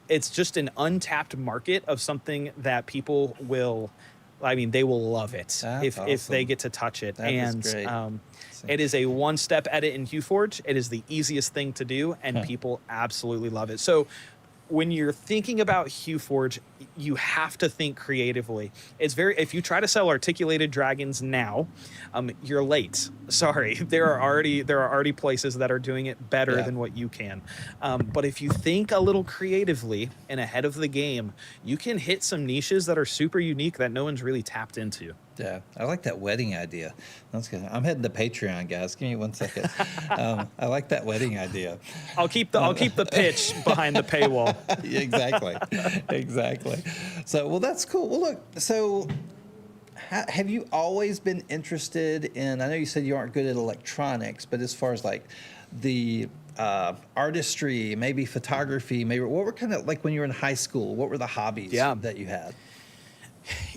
It's just an untapped market of something that people will, I mean, they will love it if they get to touch it. That and is great. it is a one-step edit in HueForge. It is the easiest thing to do, and people absolutely love it. So when you're thinking about HueForge, you have to think creatively. It's very, if you try to sell articulated dragons now, you're late. Sorry, there are already places that are doing it better than what you can. But if you think a little creatively and ahead of the game, you can hit some niches that are super unique that no one's really tapped into. Yeah, I like that wedding idea. That's good. I'm heading to Patreon, guys. Give me 1 second. I like that wedding idea. I'll keep the pitch behind the paywall. Exactly, exactly. So, well, that's cool. Well, look. So, have you always been interested in? I know you said you aren't good at electronics, but as far as like the artistry, maybe photography, maybe what were kind of like when you were in high school? What were the hobbies that you had?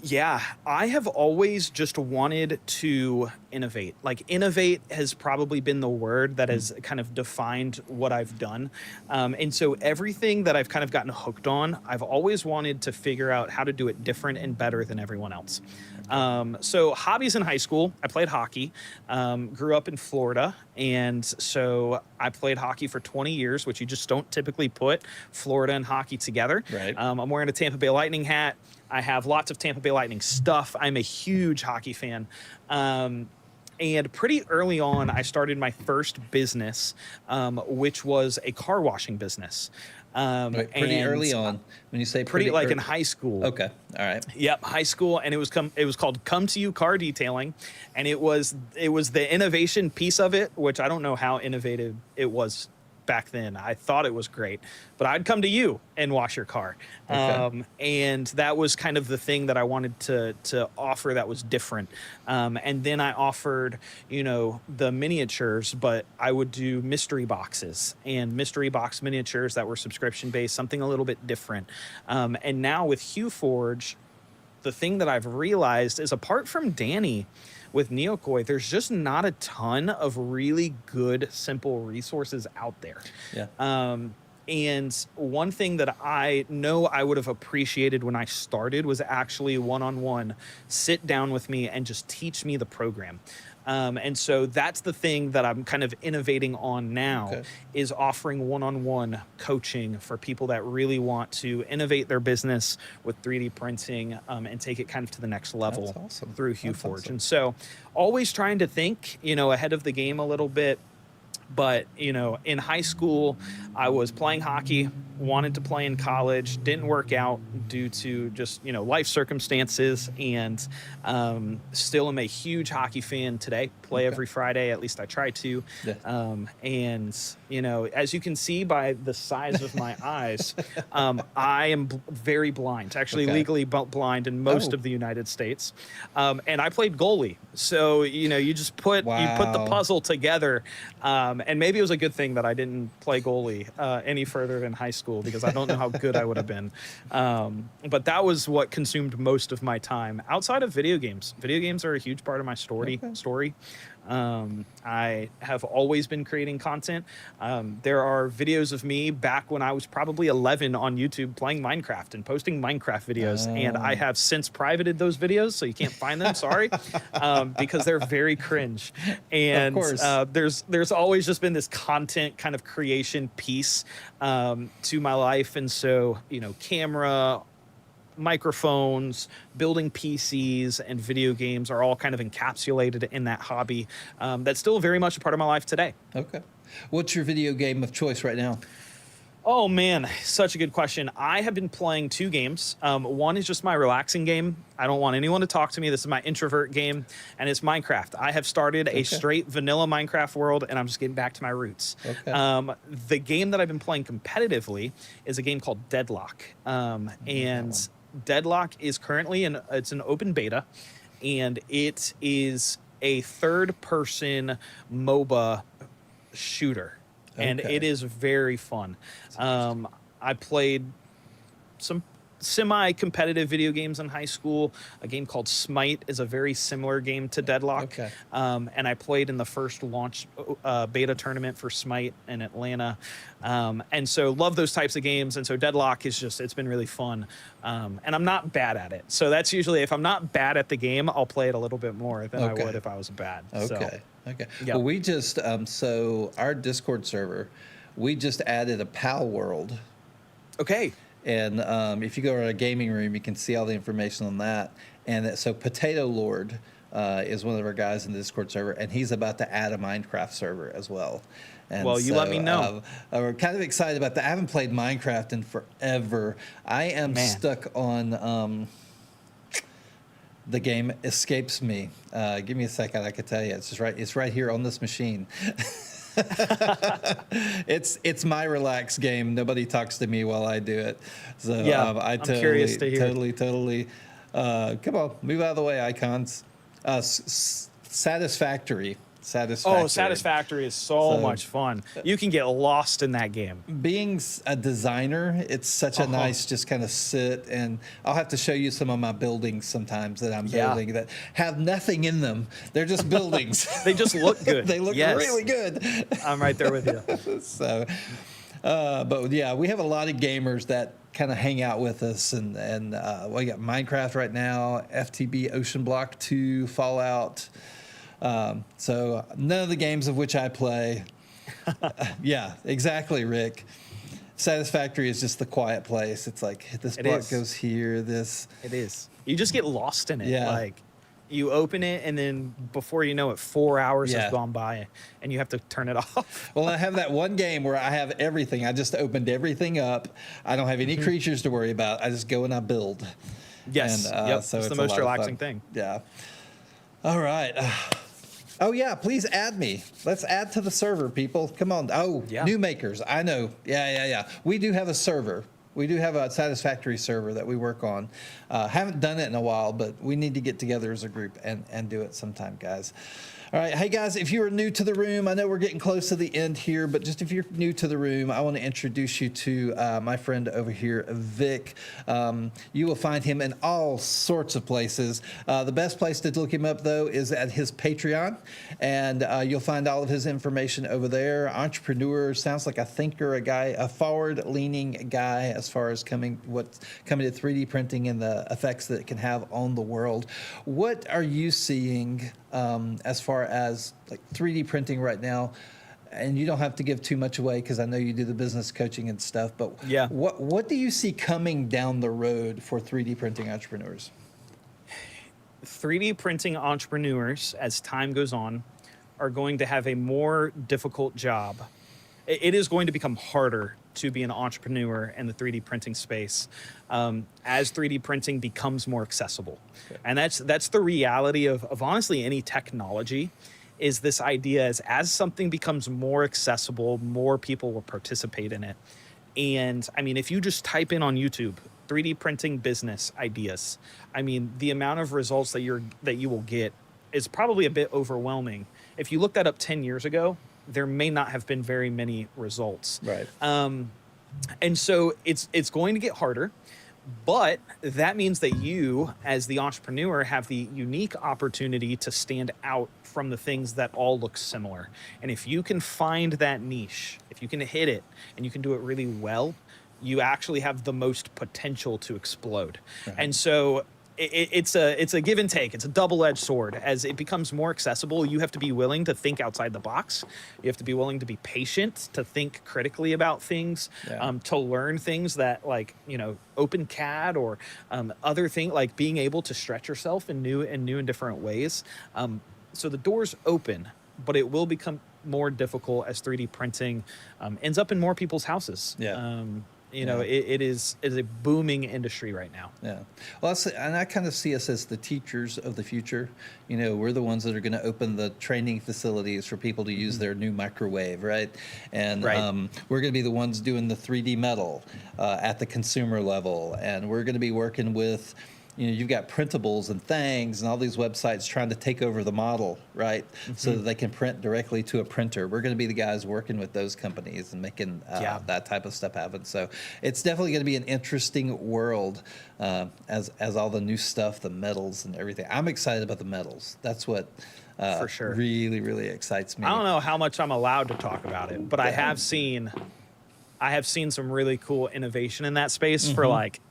Yeah, I have always just wanted to innovate. Like, innovate has probably been the word that has kind of defined what I've done. And so everything that I've kind of gotten hooked on, I've always wanted to figure out how to do it different and better than everyone else. So hobbies in high school, I played hockey, grew up in Florida. And so I played hockey for 20 years, which you just don't typically put Florida and hockey together. Right. I'm wearing a Tampa Bay Lightning hat. I have lots of Tampa Bay Lightning stuff. I'm a huge hockey fan. And pretty early on, I started my first business, which was a car washing business. Pretty early on, when you say pretty like in high school. Okay, all right. Yep, high school, and it was called Come to You Car Detailing, and it was the innovation piece of it, which I don't know how innovative it was back then. I thought it was great, but I'd come to you and wash your car. Okay. And that was kind of the thing that I wanted to offer that was different. And then I offered, the miniatures, but I would do mystery boxes and mystery box miniatures that were subscription based, something a little bit different. And now with HueForge, the thing that I've realized is, apart from Danny with Neokoi, there's just not a ton of really good, simple resources out there. Yeah. And one thing that I know I would have appreciated when I started was actually one-on-one, sit down with me and just teach me the program. And so that's the thing that I'm kind of innovating on now, is offering one-on-one coaching for people that really want to innovate their business with 3D printing, and take it kind of to the next level through HueForge. Awesome. And so always trying to think, ahead of the game a little bit. But, in high school, I was playing hockey, wanted to play in college, didn't work out due to just, life circumstances, and still am a huge hockey fan today. Play every Friday, at least I try to. Yeah. And, as you can see by the size of my eyes, I am very blind, actually legally blind in most of the United States. And I played goalie. So, you just put the puzzle together. And maybe it was a good thing that I didn't play goalie any further than high school, because I don't know how good I would have been. But that was what consumed most of my time outside of video games. Video games are a huge part of my story. I have always been creating content. There are videos of me back when I was probably 11 on YouTube playing Minecraft and posting Minecraft videos. And I have since privated those videos, so you can't find them. Sorry. Because they're very cringe. And there's always just been this content kind of creation piece to my life. And so, camera, microphones, building PCs, and video games are all kind of encapsulated in that hobby. That's still very much a part of my life today. Okay. What's your video game of choice right now? Oh, man, such a good question. I have been playing 2 games. One is just my relaxing game. I don't want anyone to talk to me. This is my introvert game, and it's Minecraft. I have started a straight vanilla Minecraft world, and I'm just getting back to my roots. The game that I've been playing competitively is a game called Deadlock. And Deadlock is currently it's an open beta, and it is a third-person MOBA shooter. and Okay. it is very fun. I played some semi-competitive video games in high school. A game called Smite is a very similar game to Deadlock. Okay. And I played in the first launch beta tournament for Smite in Atlanta. And so love those types of games. And so Deadlock is just, it's been really fun. And I'm not bad at it. So that's usually, if I'm not bad at the game, I'll play it a little bit more than I would if I was bad. Okay. So, Okay. Yep. Well, we just, so our Discord server, we just added a PAL world. okay. And if you go to our gaming room, you can see all the information on that. And so Potato Lord is one of our guys in the Discord server, and he's about to add a Minecraft server as well. And Well, you let me know. We're kind of excited about that. I haven't played Minecraft in forever. I am stuck on the game escapes me. Give me a second. I can tell you. It's just right. It's right here on this machine. It's my relaxed game. Nobody talks to me while I do it. So Yeah, I'm curious to hear. totally. Come on, move out of the way, icons. Satisfactory. Oh, Satisfactory is so much fun. You can get lost in that game. Being a designer, it's such a nice just kind of sit, and I'll have to show you some of my buildings sometimes that I'm building that have nothing in them. They're just buildings. They just look good. They look really good. I'm right there with you. So, but yeah, we have a lot of gamers that kind of hang out with us, and we got Minecraft right now, FTB Ocean Block 2, Fallout. So none of the games of which I play. Yeah, exactly, Rick. Satisfactory is just the quiet place. It's like this block goes here. This. It is. You just get lost in it. Yeah. Like you open it, and then before you know it, 4 hours has gone by, and you have to turn it off. Well, I have that one game where I have everything. I just opened everything up. I don't have any creatures to worry about. I just go and I build. Yes. And, So it's the a most lot of relaxing fun. thing. Yeah. All right. Oh, yeah, please add me. Let's add to the server, people. Come on. Oh, new makers. I know. Yeah. We do have a server. We do have a Satisfactory server that we work on. Haven't done it in a while, but we need to get together as a group and do it sometime, guys. All right. Hey, guys, if you are new to the room, I know we're getting close to the end here, but just if you're new to the room, I want to introduce you to my friend over here, Vic. You will find him in all sorts of places. The best place to look him up, though, is at his Patreon, and you'll find all of his information over there. Entrepreneur, sounds like a thinker, a guy, a forward-leaning guy as far as coming to 3D printing and the effects that it can have on the world. What are you seeing as far as like 3D printing right now? And you don't have to give too much away because I know you do the business coaching and stuff, but what do you see coming down the road for 3D printing entrepreneurs? 3D printing entrepreneurs, as time goes on, are going to have a more difficult job. It is going to become harder to be an entrepreneur in the 3D printing space as 3D printing becomes more accessible. Okay. And that's the reality of honestly any technology, is this idea as something becomes more accessible, more people will participate in it. And I mean, if you just type in on YouTube 3D printing business ideas, I mean, the amount of results that you will get is probably a bit overwhelming. If you looked that up 10 years ago, there may not have been very many results. Right. And so it's going to get harder, but that means that you, as the entrepreneur, have the unique opportunity to stand out from the things that all look similar. And if you can find that niche, if you can hit it and you can do it really well, you actually have the most potential to explode. Right. And so it's a give and take. It's a double-edged sword. As it becomes more accessible, you have to be willing to think outside the box. You have to be willing to be patient, to think critically about things, to learn things that, like, OpenCAD or other things, like being able to stretch yourself in new and different ways. So the door's open, but it will become more difficult as 3D printing ends up in more people's houses. It is a booming industry right now. Yeah. Well, and I kind of see us as the teachers of the future. We're the ones that are going to open the training facilities for people to use their new microwave, right? And we're going to be the ones doing the 3D metal at the consumer level. And we're going to be working with you've got printables and things and all these websites trying to take over the model, right? So that they can print directly to a printer. We're going to be the guys working with those companies and making that type of stuff happen. So it's definitely going to be an interesting world as all the new stuff, the metals and everything. I'm excited about the metals. That's what for sure really, really excites me. I don't know how much I'm allowed to talk about it, but I have seen some really cool innovation in that space for like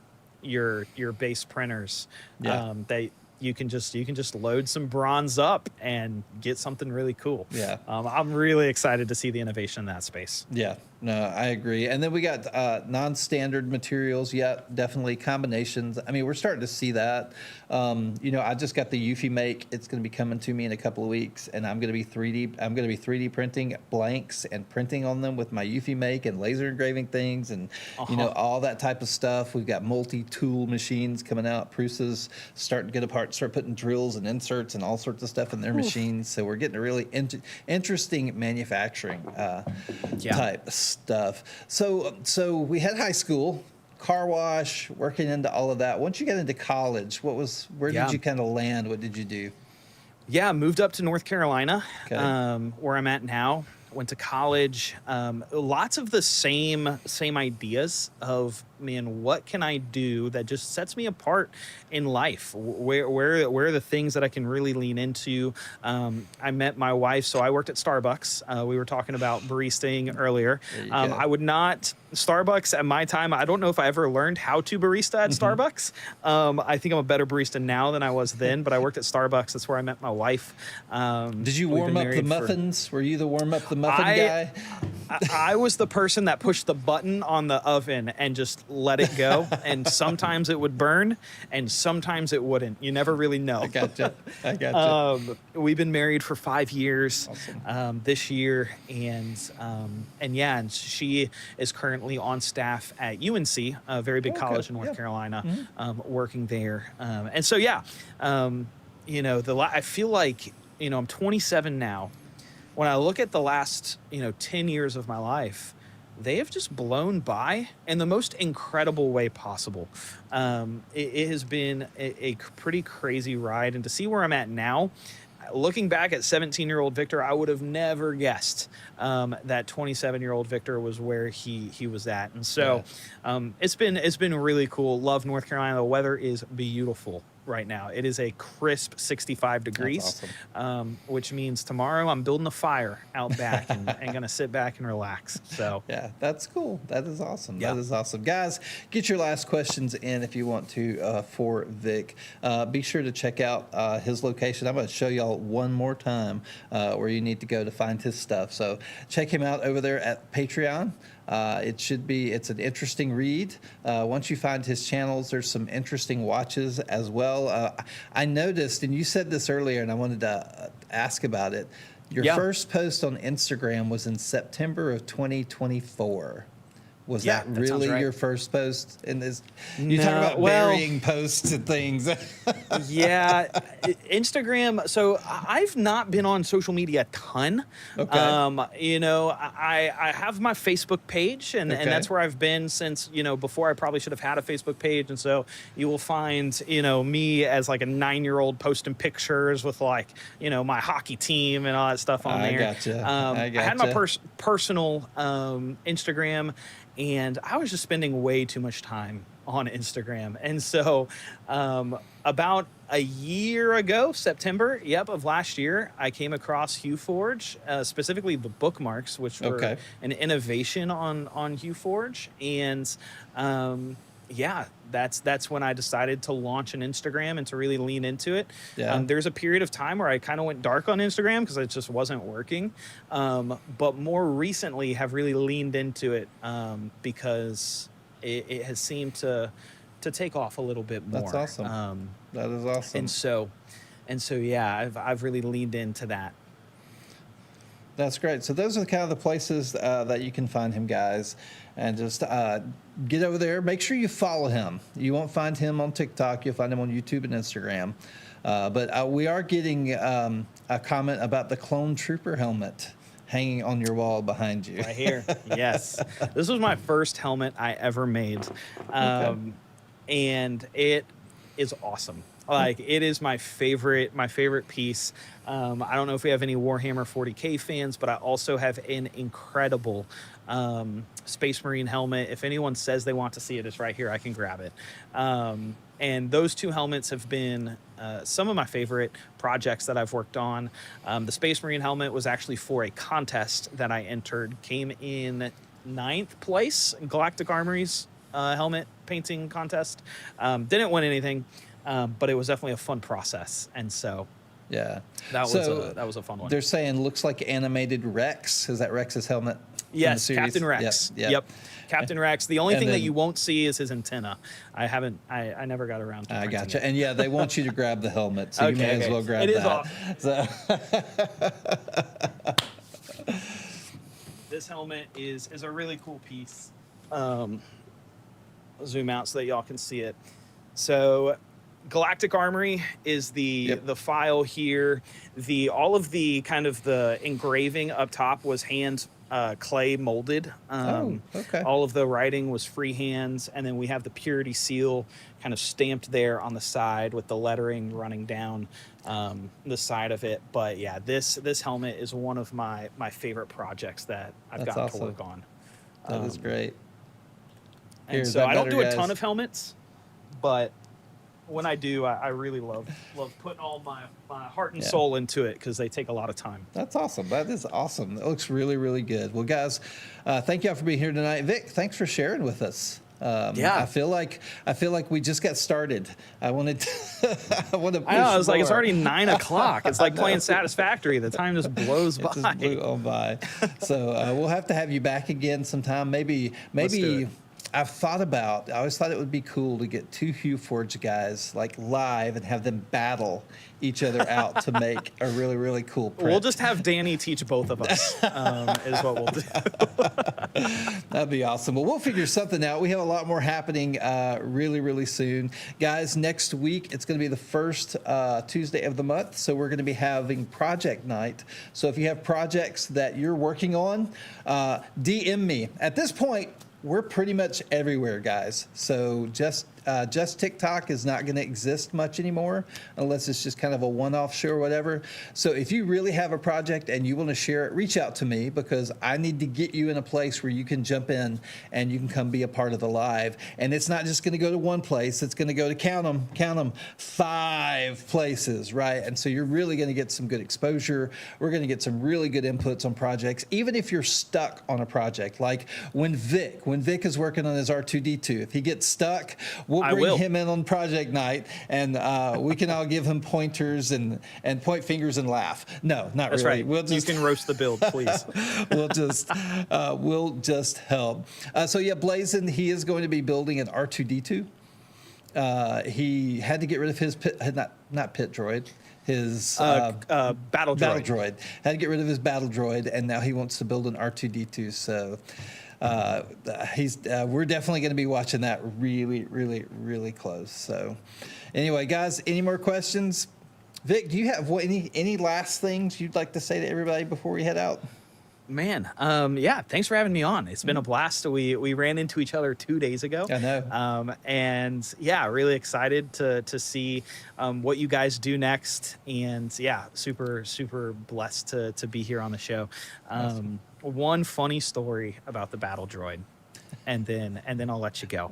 your base printers. That you can just load some bronze up and get something really cool. I'm really excited to see the innovation in that space. No, I agree. And then we got non-standard materials. Definitely combinations. I mean, we're starting to see that. I just got the Eufy Make. It's going to be coming to me in a couple of weeks, and I'm going to be 3D printing blanks and printing on them with my Eufy Make and laser engraving things and all that type of stuff. We've got multi-tool machines coming out. Prusa's starting to start putting drills and inserts and all sorts of stuff in their machines. So we're getting a really interesting manufacturing type stuff. So we had high school, car wash, working into all of that. Once you got into college, where did you kind of land? What did you do? Moved up to North Carolina, Okay. where I'm at now. Went to college. Lots of the same ideas of, man, what can I do that just sets me apart in life? Where are the things that I can really lean into? I met my wife, so I worked at Starbucks. We were talking about baristaing earlier. I would not Starbucks at my time. I don't know if I ever learned how to barista at Starbucks. I think I'm a better barista now than I was then, but I worked at Starbucks. That's where I met my wife. Did you warm up the muffins? Were you the warm up the muffin guy? I was the person that pushed the button on the oven and just let it go. And sometimes it would burn and sometimes it wouldn't. You never really know. I gotcha. We've been married for 5 years. Awesome. This year. And she is currently on staff at UNC, a very big college in North Carolina, working there. And so, I feel like, I'm 27 now. When I look at the last, 10 years of my life, they have just blown by in the most incredible way possible. It has been a pretty crazy ride. And to see where I'm at now, looking back at 17-year-old Victor, I would have never guessed that 27-year-old Victor was where he was at. And so it's been really cool. Love North Carolina. The weather is beautiful right now. It is a crisp 65 degrees, That's awesome. Which means tomorrow I'm building a fire out back and going to sit back and relax. So yeah, that's cool. That is awesome. Yeah. That is awesome. Guys, get your last questions in if you want to for Vic. Be sure to check out his location. I'm going to show y'all one more time where you need to go to find his stuff. So check him out over there at Patreon. It's an interesting read. Once you find his channels, there's some interesting watches as well. I noticed, and you said this earlier, and I wanted to ask about it. Your first post on Instagram was in September of 2024. Was that really right. your first post in this? You talk about burying posts and things. Yeah, Instagram. So I've not been on social media a ton. Okay. I have my Facebook page, and that's where I've been since, before I probably should have had a Facebook page. And so you will find, me as like a 9-year-old posting pictures with like, my hockey team and all that stuff on there. Gotcha. I had my personal Instagram. And I was just spending way too much time on Instagram. And so about a year ago, September, of last year, I came across HueForge, specifically the bookmarks, which were an innovation on HueForge. And that's when I decided to launch an Instagram and to really lean into it. Yeah. There's a period of time where I kind of went dark on Instagram because it just wasn't working. But more recently have really leaned into it because it has seemed to take off a little bit more. That's awesome. That is awesome. And so yeah, I've really leaned into that. That's great. So those are kind of the places that you can find him, guys. And just get over there. Make sure you follow him. You won't find him on TikTok. You'll find him on YouTube and Instagram. But we are getting a comment about the Clone Trooper helmet hanging on your wall behind you. Right here. Yes. This was my first helmet I ever made. And it is awesome. Like, it is my favorite piece. I don't know if we have any Warhammer 40K fans, but I also have an incredible Space Marine helmet. If anyone says they want to see it, it's right here. I can grab it. And those two helmets have been some of my favorite projects that I've worked on. The Space Marine helmet was actually for a contest that I entered, came in 9th place in Galactic Armory's helmet painting contest. Didn't win anything, but it was definitely a fun process. And so yeah, that was a fun one. They're saying looks like animated Rex. Is that Rex's helmet? Yes, Captain Rex. Yep. Captain Rex. The only thing that you won't see is his antenna. I never got around to printing gotcha. it. And yeah, they want you to grab the helmet, so you may as well grab that. This helmet is a really cool piece. Zoom out so that y'all can see it. So Galactic Armory is the file here. All of the kind of the engraving up top was hand clay molded. Okay. All of the writing was freehand, and then we have the purity seal kind of stamped there on the side with the lettering running down the side of it. But yeah, this helmet is one of my favorite projects that I've gotten to work on. That is great. And so I don't do a ton of helmets, but when I do, I really love putting all my heart and soul into it, because they take a lot of time. That's awesome. That is awesome. It looks really, really good. Well, guys, thank y'all for being here tonight. Vic, thanks for sharing with us. I feel like we just got started. I wanted to, I want to push I know. I was like, it's more. already 9 o'clock. It's like playing Satisfactory. The time just blows by. It just blew on by. So we'll have to have you back again sometime. Maybe Let's do it. I always thought it would be cool to get 2 Hue Forge guys like live and have them battle each other out to make a really, really cool print. We'll just have Danny teach both of us, is what we'll do. That'd be awesome. Well, we'll figure something out. We have a lot more happening really, really soon. Guys, next week, it's going to be the first Tuesday of the month, so we're going to be having project night. So if you have projects that you're working on, DM me. At this point, we're pretty much everywhere, guys. So just TikTok is not going to exist much anymore unless it's just kind of a one-off show or whatever. So if you really have a project and you want to share it, reach out to me, because I need to get you in a place where you can jump in and you can come be a part of the live. And it's not just going to go to one place. It's going to go to count them, 5 places, right? And so you're really going to get some good exposure. We're going to get some really good inputs on projects, even if you're stuck on a project. Like when Vic is working on his R2-D2, if he gets stuck, we'll bring him in on project night, and we can all give him pointers and point fingers and laugh. No, not That's really. right. We'll just, you can roast the build, please. we'll just help. So yeah, Blazin, he is going to be building an R2-D2. He had to get rid of his not pit droid. His battle droid. Had to get rid of his battle droid, and now he wants to build an R2-D2. So we're definitely going to be watching that really, really, really close. So anyway, guys, any more questions? Vic, do you have any last things you'd like to say to everybody before we head out? Man, yeah, thanks for having me on. It's been a blast. We ran into each other 2 days ago. I know. And yeah, really excited to see what you guys do next. And yeah, super, super blessed to be here on the show. Awesome. One funny story about the battle droid, and then I'll let you go.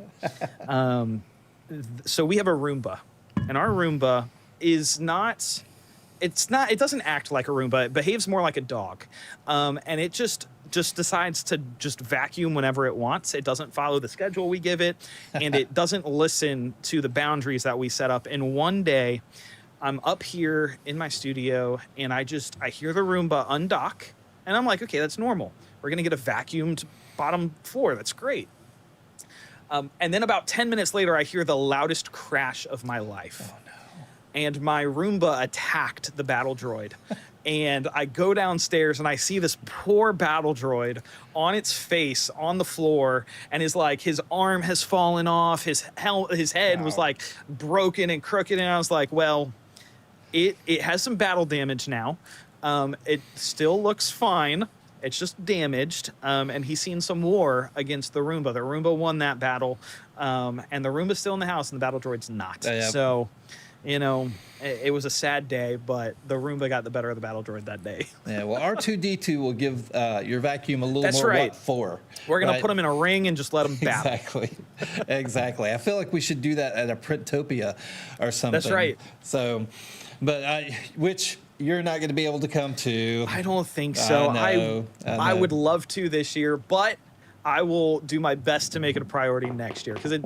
So we have a Roomba, and our Roomba is not. It doesn't act like a Roomba. It behaves more like a dog. And it just decides to just vacuum whenever it wants. It doesn't follow the schedule we give it, and it doesn't listen to the boundaries that we set up. And one day, I'm up here in my studio, and I hear the Roomba undock, and I'm like, okay, that's normal. We're going to get a vacuumed bottom floor. That's great. And then about 10 minutes later, I hear the loudest crash of my life. Oh, no. And my Roomba attacked the battle droid. And I go downstairs and I see this poor battle droid on its face on the floor, and his arm has fallen off. His head was like broken and crooked. And I was like, well, it has some battle damage now. It still looks fine. It's just damaged, and he's seen some war against the Roomba. The Roomba won that battle, and the Roomba's still in the house, and the battle droid's not. Yep. So, it was a sad day, but the Roomba got the better of the battle droid that day. Yeah, well, R2D2 will give your vacuum a little That's more right. what for. We're going right? to put him in a ring and just let him battle. Exactly. Exactly. I feel like we should do that at a Printopia or something. That's right. So, but which you're not going to be able to come to. I don't think so. I I would love to this year, but I will do my best to make it a priority next year because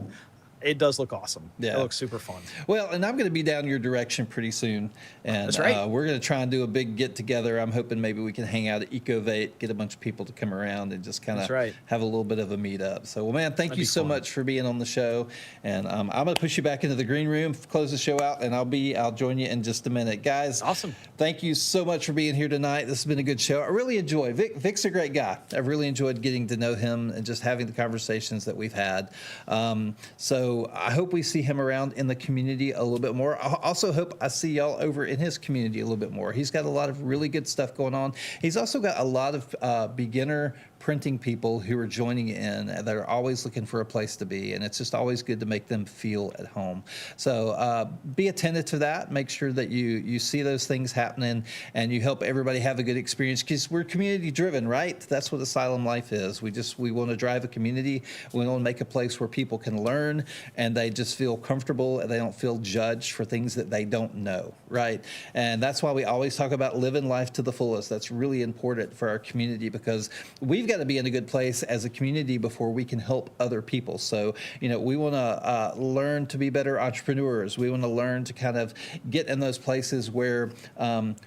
it does look awesome. Yeah. It looks super fun. Well, and I'm going to be down your direction pretty soon. And That's right. We're going to try and do a big get together. I'm hoping maybe we can hang out at Ecovate, get a bunch of people to come around and just kind of have a little bit of a meetup. So, well, man, thank you so much for being on the show. And I'm going to push you back into the green room, close the show out, and I'll join you in just a minute. Guys, awesome. Thank you so much for being here tonight. This has been a good show. I really enjoy Vic's a great guy. I've really enjoyed getting to know him and just having the conversations that we've had. So I hope we see him around in the community a little bit more. I also hope I see y'all over in his community a little bit more. He's got a lot of really good stuff going on. He's also got a lot of beginner printing people who are joining in that are always looking for a place to be, and it's just always good to make them feel at home. So be attentive to that. Make sure that you see those things happening and you help everybody have a good experience because we're community driven, right? That's what Asylum Life is. We want to drive a community. We want to make a place where people can learn and they just feel comfortable and they don't feel judged for things that they don't know, right? And that's why we always talk about living life to the fullest. That's really important for our community because we've got to be in a good place as a community before we can help other people. So, we want to learn to be better entrepreneurs. We want to learn to kind of get in those places where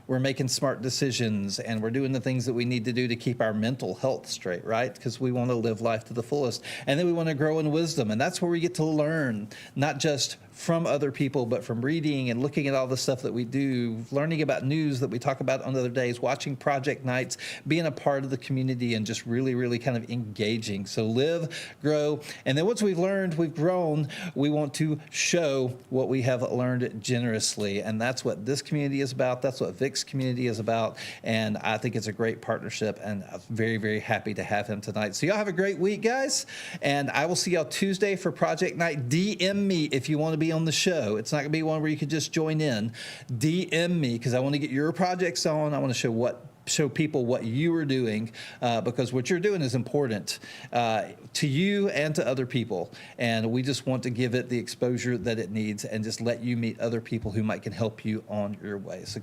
we're making smart decisions and we're doing the things that we need to do to keep our mental health straight, right? Because we want to live life to the fullest. And then we want to grow in wisdom. And that's where we get to learn, not just from other people, but from reading and looking at all the stuff that we do, learning about news that we talk about on other days, watching project nights, being a part of the community, and just really, really kind of engaging. So live, grow, and then once we've learned, we've grown, we want to show what we have learned generously. And that's what this community is about. That's what Vic's community is about. And I think it's a great partnership, and I'm very, very happy to have him tonight. So y'all have a great week, guys. And I will see y'all Tuesday for Project Night. DM me if you want to be on the show. It's not going to be one where you could just join in. DM me because I want to get your projects on. I want to show people what you are doing because what you're doing is important to you and to other people. And we just want to give it the exposure that it needs and just let you meet other people who can help you on your way. So